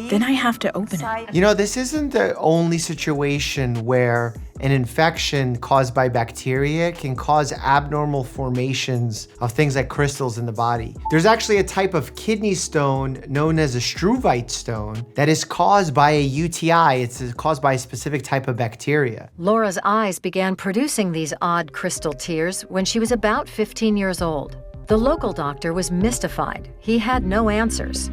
Then I have to open it.
You know, this isn't the only situation where an infection caused by bacteria can cause abnormal formations of things like crystals in the body. There's actually a type of kidney stone known as a struvite stone that is caused by a UTI. It's caused by a specific type of bacteria.
Laura's eyes began producing these odd crystal tears when she was about 15 years old. The local doctor was mystified. He had no answers.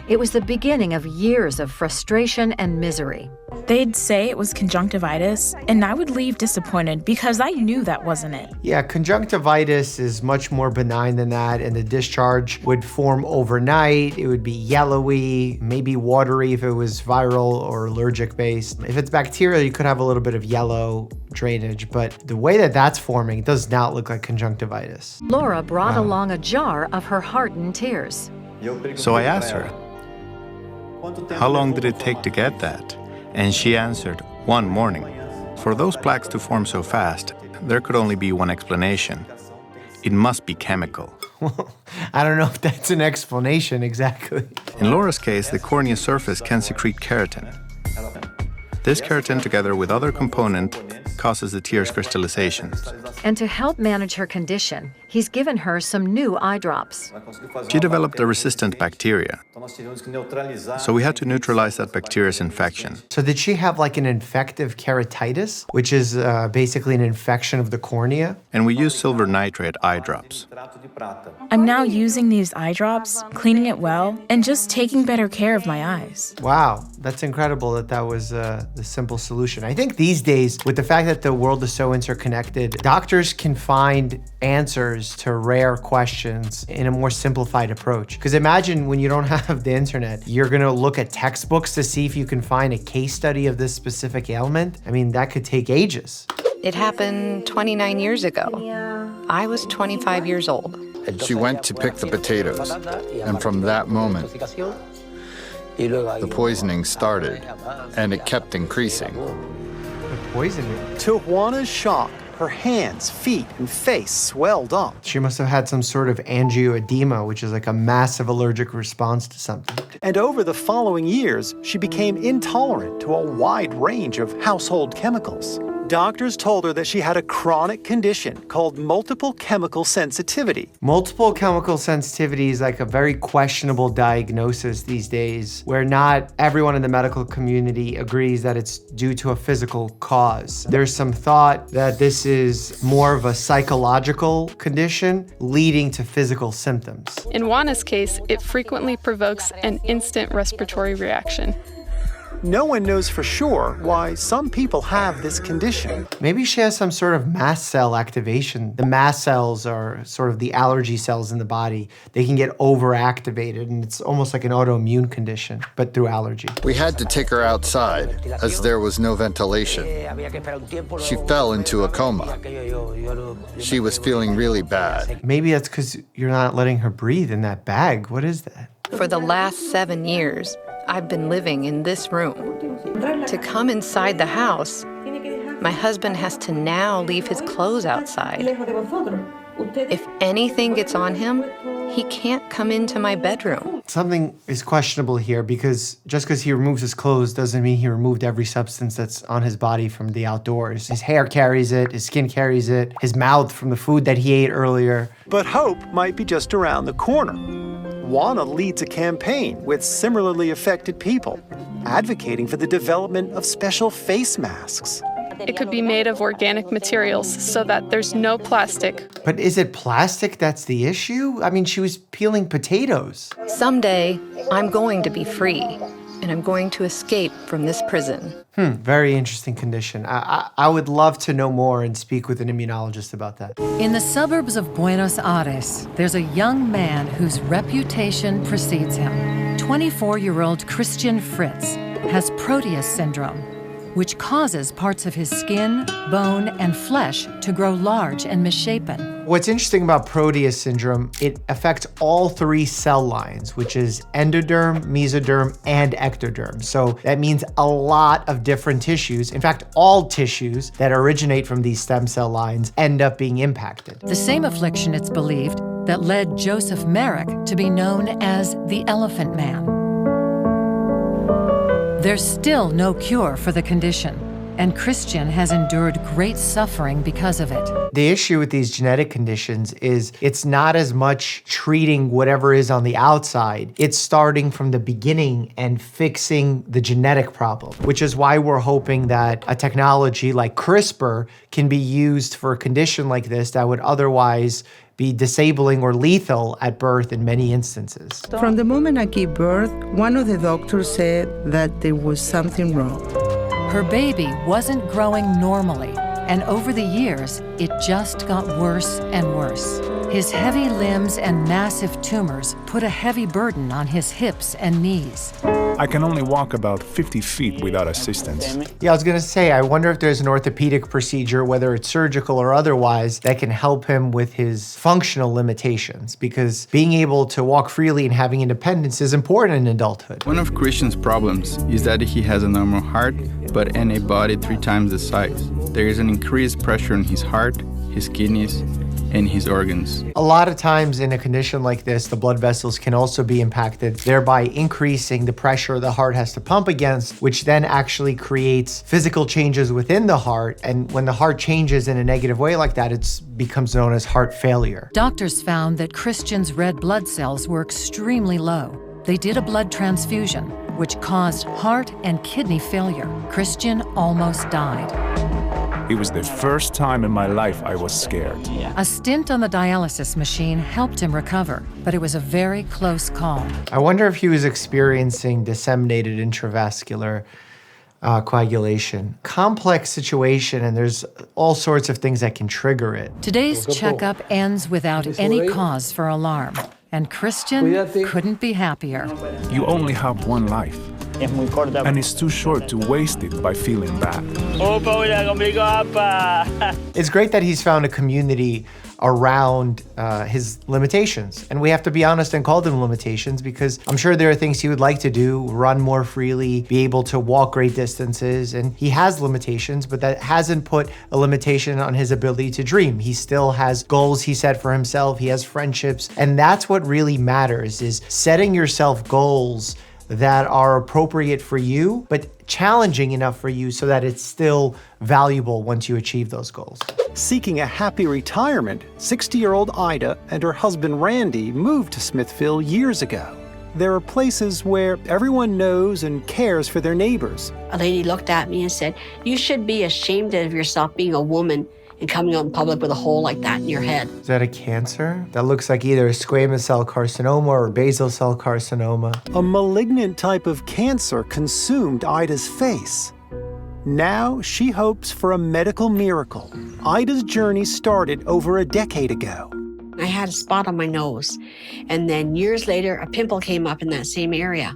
It was the beginning of years of frustration and misery.
They'd say it was conjunctivitis, and I would leave disappointed because I knew that wasn't it.
Yeah, conjunctivitis is much more benign than that, and the discharge would form overnight. It would be yellowy, maybe watery if it was viral or allergic based. If it's bacterial, you could have a little bit of yellow drainage, but the way that that's forming does not look like conjunctivitis.
Laura brought along a jar of her hardened tears.
So I asked her, how long did it take to get that? And she answered, 1 morning. For those plaques to form so fast, there could only be one explanation. It must be chemical.
I don't know if that's an explanation exactly.
In Laura's case, the cornea surface can secrete keratin. This keratin, together with other components, causes the tears crystallization.
And to help manage her condition, he's given her some new eye drops.
She developed a resistant bacteria, so we had to neutralize that bacteria's infection.
So did she have like an infective keratitis, which is basically an infection of the cornea?
And we used silver nitrate eye drops.
I'm now using these eye drops, cleaning it well, and just taking better care of my eyes.
Wow, that's incredible that that was the simple solution. I think these days, with the fact that the world is so interconnected, doctors can find answers to rare questions in a more simplified approach. Because imagine when you don't have the internet, you're gonna look at textbooks to see if you can find a case study of this specific ailment. I mean, that could take ages.
It happened 29 years ago. I was 25 years old.
She went to pick the potatoes, and from that moment, the poisoning started, and it kept increasing.
The poisoning?
To Juana's shock, her hands, feet, and face swelled up.
She must have had some sort of angioedema, which is like a massive allergic response to something.
And over the following years, she became intolerant to a wide range of household chemicals. Doctors told her that she had a chronic condition called multiple chemical sensitivity.
Multiple chemical sensitivity is like a very questionable diagnosis these days, where not everyone in the medical community agrees that it's due to a physical cause. There's some thought that this is more of a psychological condition leading to physical symptoms.
In Juana's case, it frequently provokes an instant respiratory reaction.
No one knows for sure why some people have this condition.
Maybe she has some sort of mast cell activation. The mast cells are sort of the allergy cells in the body. They can get overactivated, and it's almost like an autoimmune condition, but through allergy.
We had to take her outside, as there was no ventilation. She fell into a coma. She was feeling really bad.
Maybe that's because you're not letting her breathe in that bag. What is that?
For the last 7 years, I've been living in this room. To come inside the house, my husband has to now leave his clothes outside. If anything gets on him, he can't come into my bedroom.
Something is questionable here, because just because he removes his clothes doesn't mean he removed every substance that's on his body from the outdoors. His hair carries it, his skin carries it, his mouth from the food that he ate earlier.
But hope might be just around the corner. Juana leads a campaign with similarly affected people, advocating for the development of special face masks.
It could be made of organic materials so that there's no plastic.
But is it plastic that's the issue? I mean, she was peeling potatoes.
Someday, I'm going to be free, and I'm going to escape from this prison.
Very interesting condition. I would love to know more and speak with an immunologist about that.
In the suburbs of Buenos Aires, there's a young man whose reputation precedes him. 24-year-old Christian Fritz has Proteus syndrome, which causes parts of his skin, bone, and flesh to grow large and misshapen.
What's interesting about Proteus syndrome, it affects all 3 cell lines, which is endoderm, mesoderm, and ectoderm. So that means a lot of different tissues. In fact, all tissues that originate from these stem cell lines end up being impacted.
The same affliction, it's believed, that led Joseph Merrick to be known as the Elephant Man. There's still no cure for the condition, and Christian has endured great suffering because of it.
The issue with these genetic conditions is it's not as much treating whatever is on the outside. It's starting from the beginning and fixing the genetic problem, which is why we're hoping that a technology like CRISPR can be used for a condition like this that would otherwise be disabling or lethal at birth in many instances.
From the moment I gave birth, one of the doctors said that there was something wrong.
Her baby wasn't growing normally, and over the years, it just got worse and worse. His heavy limbs and massive tumors put a heavy burden on his hips and knees.
I can only walk about 50 feet without assistance.
Yeah, I was gonna say, I wonder if there's an orthopedic procedure, whether it's surgical or otherwise, that can help him with his functional limitations, because being able to walk freely and having independence is important in adulthood.
One of Christian's problems is that he has a normal heart, but in a body 3 times the size. There is an increased pressure on his heart, his kidneys, and his organs.
A lot of times in a condition like this, the blood vessels can also be impacted, thereby increasing the pressure the heart has to pump against, which then actually creates physical changes within the heart. And when the heart changes in a negative way like that, it becomes known as heart failure.
Doctors found that Christian's red blood cells were extremely low. They did a blood transfusion, which caused heart and kidney failure. Christian almost died.
It was the first time in my life I was scared.
A stint on the dialysis machine helped him recover, but it was a very close call.
I wonder if he was experiencing disseminated intravascular coagulation. Complex situation, and there's all sorts of things that can trigger it.
Today's checkup ends without any cause for alarm, and Christian couldn't be happier.
You only have one life, and it's too short to waste it by feeling bad.
It's great that he's found a community around his limitations. And we have to be honest and call them limitations, because I'm sure there are things he would like to do, run more freely, be able to walk great distances, and he has limitations, but that hasn't put a limitation on his ability to dream. He still has goals he set for himself, he has friendships, and that's what really matters, is setting yourself goals that are appropriate for you, but challenging enough for you so that it's still valuable once you achieve those goals.
Seeking a happy retirement, 60-year-old Ida and her husband Randy moved to Smithville years ago. There are places where everyone knows and cares for their neighbors.
A lady looked at me and said, "You should be ashamed of yourself being a woman and coming out in public with a hole like that in your head."
Is that a cancer? That looks like either a squamous cell carcinoma or basal cell carcinoma.
A malignant type of cancer consumed Ida's face. Now she hopes for a medical miracle. Ida's journey started over a decade ago.
I had a spot on my nose, and then years later, a pimple came up in that same area.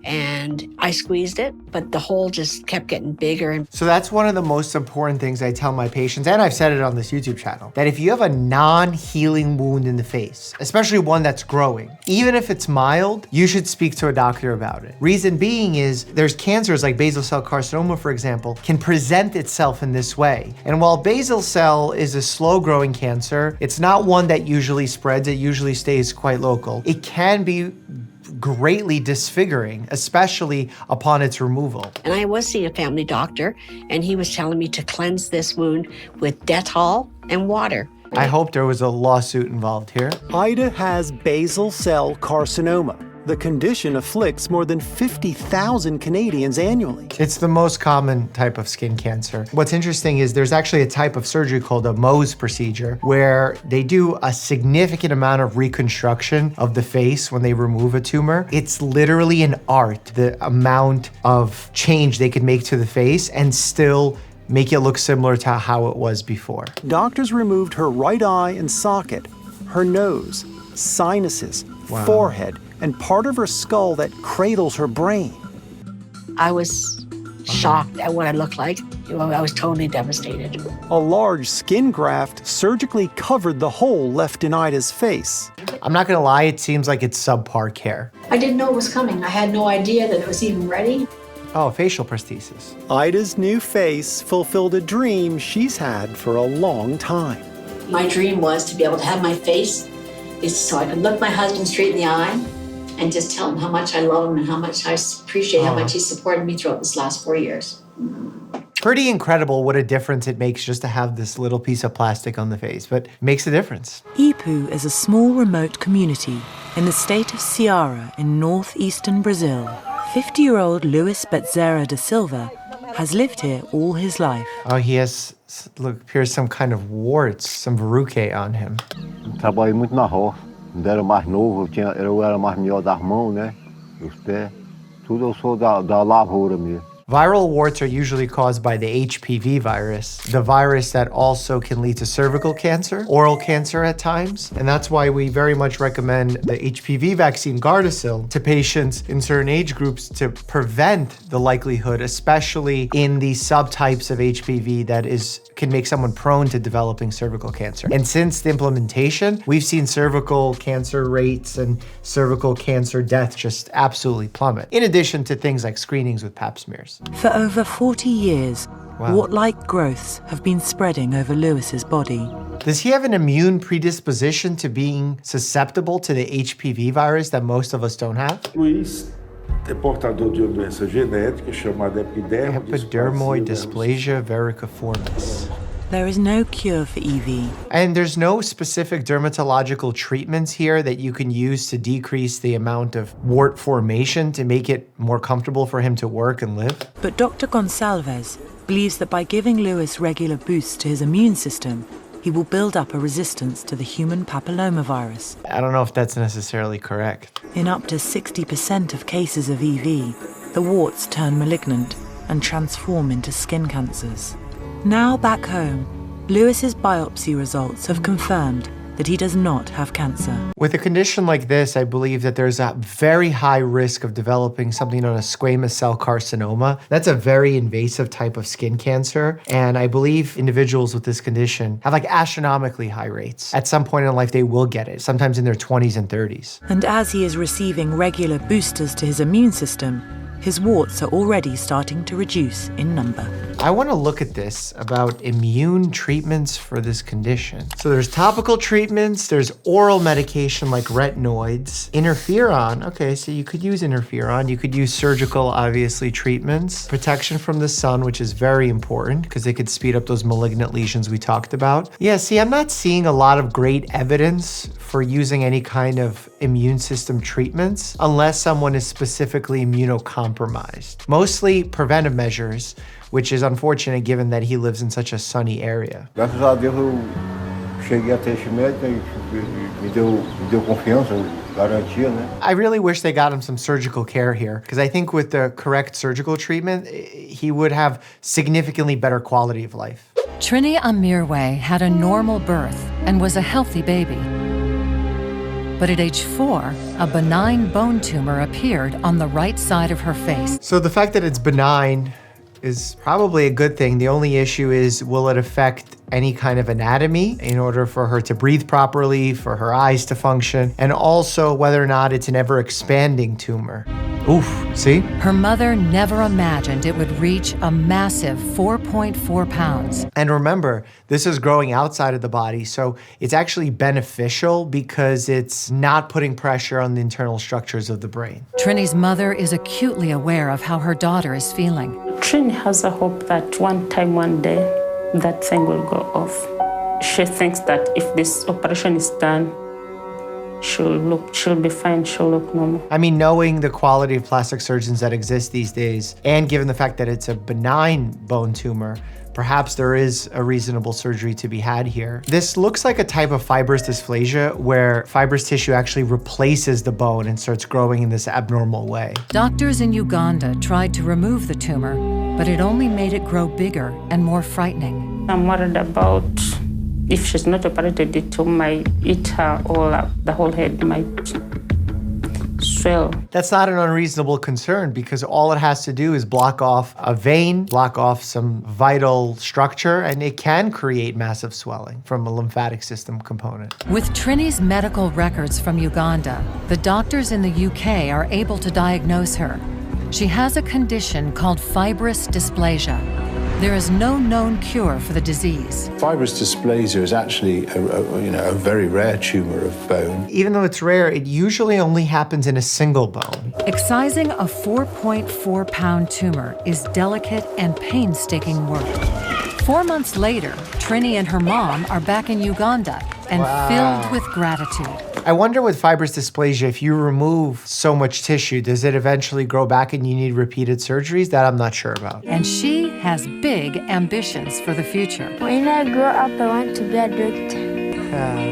And I squeezed it, but the hole just kept getting bigger.
So that's one of the most important things I tell my patients, and I've said it on this YouTube channel, that if you have a non-healing wound in the face, especially one that's growing, even if it's mild, you should speak to a doctor about it. Reason being is there's cancers like basal cell carcinoma, for example, can present itself in this way. And while basal cell is a slow-growing cancer, it's not one that usually spreads, it usually stays quite local. It can be greatly disfiguring, especially upon its removal.
And I was seeing a family doctor, and he was telling me to cleanse this wound with Dettol and water.
I hope there was a lawsuit involved here.
Ida has basal cell carcinoma. The condition afflicts more than 50,000 Canadians annually.
It's the most common type of skin cancer. What's interesting is there's actually a type of surgery called a Mohs procedure, where they do a significant amount of reconstruction of the face when they remove a tumor. It's literally an art, the amount of change they could make to the face and still make it look similar to how it was before.
Doctors removed her right eye and socket, her nose, sinuses, forehead, and part of her skull that cradles her brain.
I was shocked at what I looked like. I was totally devastated.
A large skin graft surgically covered the hole left in Ida's face.
I'm not gonna lie, it seems like it's subpar care.
I didn't know it was coming. I had no idea that it was even ready.
Oh, facial prosthesis.
Ida's new face fulfilled a dream she's had for a long time.
My dream was to be able to have my face so I could look my husband straight in the eye and just tell him how much I love him and how much I appreciate how much he supported me throughout this last 4 years.
Pretty incredible what a difference it makes just to have this little piece of plastic on the face, but it makes a difference.
Ipu is a small remote community in the state of Ceará in northeastern Brazil. 50-year-old Luis Betzera da Silva has lived here all his life.
Oh, he has, look, appears some kind of warts, some verrucae on him.
Trabalhei muito na roça. Quando era mais novo, eu era mais melhor das mãos, né? Os pés. Tudo eu sou da lavoura mesmo.
Viral warts are usually caused by the HPV virus, the virus that also can lead to cervical cancer, oral cancer at times. And that's why we very much recommend the HPV vaccine Gardasil to patients in certain age groups to prevent the likelihood, especially in the subtypes of HPV that can make someone prone to developing cervical cancer. And since the implementation, we've seen cervical cancer rates and cervical cancer death just absolutely plummet, in addition to things like screenings with pap smears.
For over 40 years, wart-like growths have been spreading over Lewis's body.
Does he have an immune predisposition to being susceptible to the HPV virus that most of us don't have?
Luis é portador de uma doença genética chamada
epidermoid dysplasia verruciformis.
There is no cure for EV.
And there's no specific dermatological treatments here that you can use to decrease the amount of wart formation to make it more comfortable for him to work and live.
But Dr. Gonçalves believes that by giving Luis regular boosts to his immune system, he will build up a resistance to the human papillomavirus.
I don't know if that's necessarily correct.
In up to 60% of cases of EV, the warts turn malignant and transform into skin cancers. Now back home, Lewis's biopsy results have confirmed that he does not have cancer.
With a condition like this, I believe that there's a very high risk of developing something known as squamous cell carcinoma. That's a very invasive type of skin cancer. And I believe individuals with this condition have like astronomically high rates. At some point in life, they will get it, sometimes in their 20s and 30s.
And as he is receiving regular boosters to his immune system, his warts are already starting to reduce in number.
I want to look at this about immune treatments for this condition. So there's topical treatments, there's oral medication like retinoids, interferon. Okay, so you could use interferon. You could use surgical, obviously, treatments. Protection from the sun, which is very important because it could speed up those malignant lesions we talked about. Yeah, see, I'm not seeing a lot of great evidence for using any kind of immune system treatments unless someone is specifically immunocompromised. Mostly preventive measures, which is unfortunate given that he lives in such a sunny area.
Graças a Deus eu cheguei até esse médico e me deu confiança, garantia, né?
I really wish they got him some surgical care here because I think with the correct surgical treatment, he would have significantly better quality of life.
Trini Amirwe had a normal birth and was a healthy baby. But at age 4, a benign bone tumor appeared on the right side of her face.
So the fact that it's benign is probably a good thing. The only issue is, will it affect any kind of anatomy in order for her to breathe properly, for her eyes to function, and also whether or not it's an ever-expanding tumor. Oof, see?
Her mother never imagined it would reach a massive 4.4 pounds.
And remember, this is growing outside of the body, so it's actually beneficial because it's not putting pressure on the internal structures of the brain.
Trini's mother is acutely aware of how her daughter is feeling.
Trini has a hope that one day, that thing will go off. She thinks that if this operation is done, she'll be fine, she'll look normal.
I mean, knowing the quality of plastic surgeons that exist these days, and given the fact that it's a benign bone tumor, perhaps there is a reasonable surgery to be had here. This looks like a type of fibrous dysplasia where fibrous tissue actually replaces the bone and starts growing in this abnormal way.
Doctors in Uganda tried to remove the tumor, but it only made it grow bigger and more frightening.
I'm worried about if she's not operated, it might eat her all up. The whole head might swell.
That's not an unreasonable concern because all it has to do is block off a vein, block off some vital structure, and it can create massive swelling from a lymphatic system component.
With Trini's medical records from Uganda, the doctors in the UK are able to diagnose her. She has a condition called fibrous dysplasia. There is no known cure for the disease.
Fibrous dysplasia is actually a very rare tumor of bone.
Even though it's rare, it usually only happens in a single bone.
Excising a 4.4-pound tumor is delicate and painstaking work. 4 months later, Trini and her mom are back in Uganda and filled with gratitude.
I wonder with fibrous dysplasia, if you remove so much tissue, does it eventually grow back and you need repeated surgeries? That I'm not sure about.
And she has big ambitions for the future.
When I grow up, I want to be a doctor.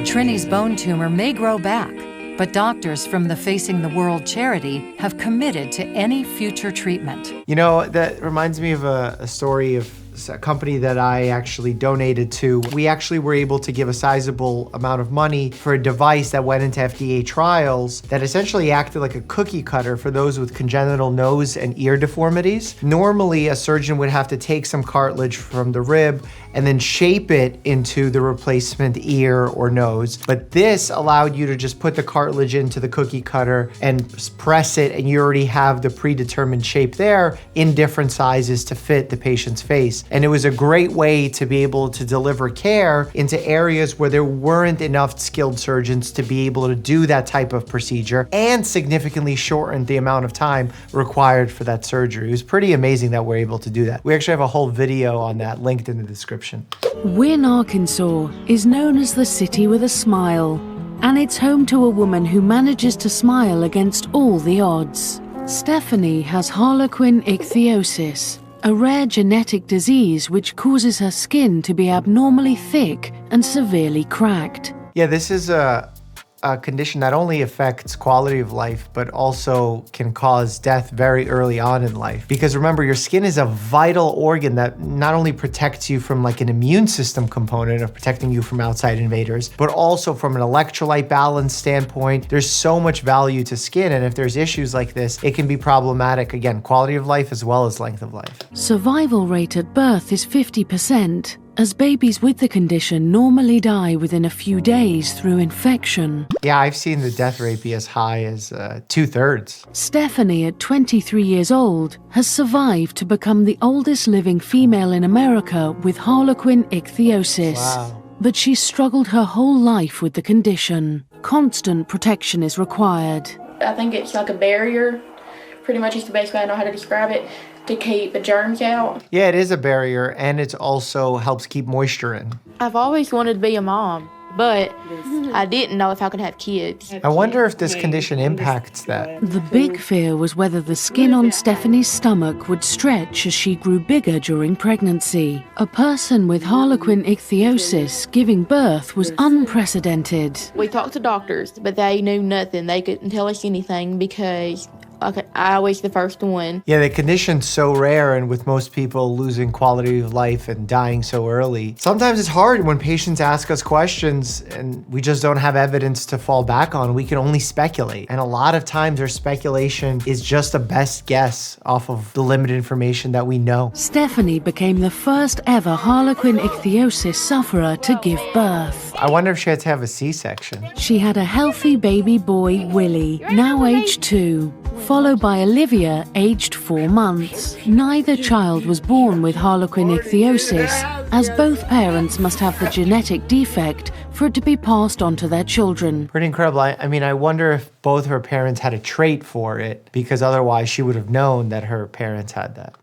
Trini's bone tumor may grow back, but doctors from the Facing the World charity have committed to any future treatment.
You know, that reminds me of a story of a company that I actually donated to. We actually were able to give a sizable amount of money for a device that went into FDA trials that essentially acted like a cookie cutter for those with congenital nose and ear deformities. Normally, a surgeon would have to take some cartilage from the rib and then shape it into the replacement ear or nose. But this allowed you to just put the cartilage into the cookie cutter and press it, and you already have the predetermined shape there in different sizes to fit the patient's face. And it was a great way to be able to deliver care into areas where there weren't enough skilled surgeons to be able to do that type of procedure, and significantly shortened the amount of time required for that surgery. It was pretty amazing that we're able to do that. We actually have a whole video on that linked in the description.
Wynne, Arkansas is known as the city with a smile, and it's home to a woman who manages to smile against all the odds. Stephanie has harlequin ichthyosis, a rare genetic disease which causes her skin to be abnormally thick and severely cracked.
Yeah, this is a condition that only affects quality of life, but also can cause death very early on in life. Because remember, your skin is a vital organ that not only protects you from like an immune system component of protecting you from outside invaders, but also from an electrolyte balance standpoint. There's so much value to skin, and if there's issues like this, it can be problematic. Again, quality of life as well as length of life.
Survival rate at birth is 50%. As babies with the condition normally die within a few days through infection.
Yeah, I've seen the death rate be as high as 2/3.
Stephanie, at 23 years old, has survived to become the oldest living female in America with harlequin ichthyosis.
Wow.
But she's struggled her whole life with the condition. Constant protection is required.
I think it's like a barrier. Pretty much is the best way I know how to describe it, to keep the germs out.
Yeah, it is a barrier, and it also helps keep moisture in.
I've always wanted to be a mom, but I didn't know if I could have kids.
I wonder if this condition impacts that.
The big fear was whether the skin on Stephanie's stomach would stretch as she grew bigger during pregnancy. A person with harlequin ichthyosis giving birth was unprecedented.
We talked to doctors, but they knew nothing. They couldn't tell us anything because I was the first one.
Yeah, the condition's so rare, and with most people losing quality of life and dying so early, sometimes it's hard when patients ask us questions and we just don't have evidence to fall back on. We can only speculate. And a lot of times our speculation is just a best guess off of the limited information that we know.
Stephanie became the first ever harlequin ichthyosis sufferer to give birth.
I wonder if she had to have a C-section.
She had a healthy baby boy, Willie, now aged 2. Followed by Olivia, aged 4 months. Neither child was born with harlequin ichthyosis, as both parents must have the genetic defect for it to be passed on to their children.
Pretty incredible. I mean, I wonder if both her parents had a trait for it, because otherwise she would have known that her parents had that.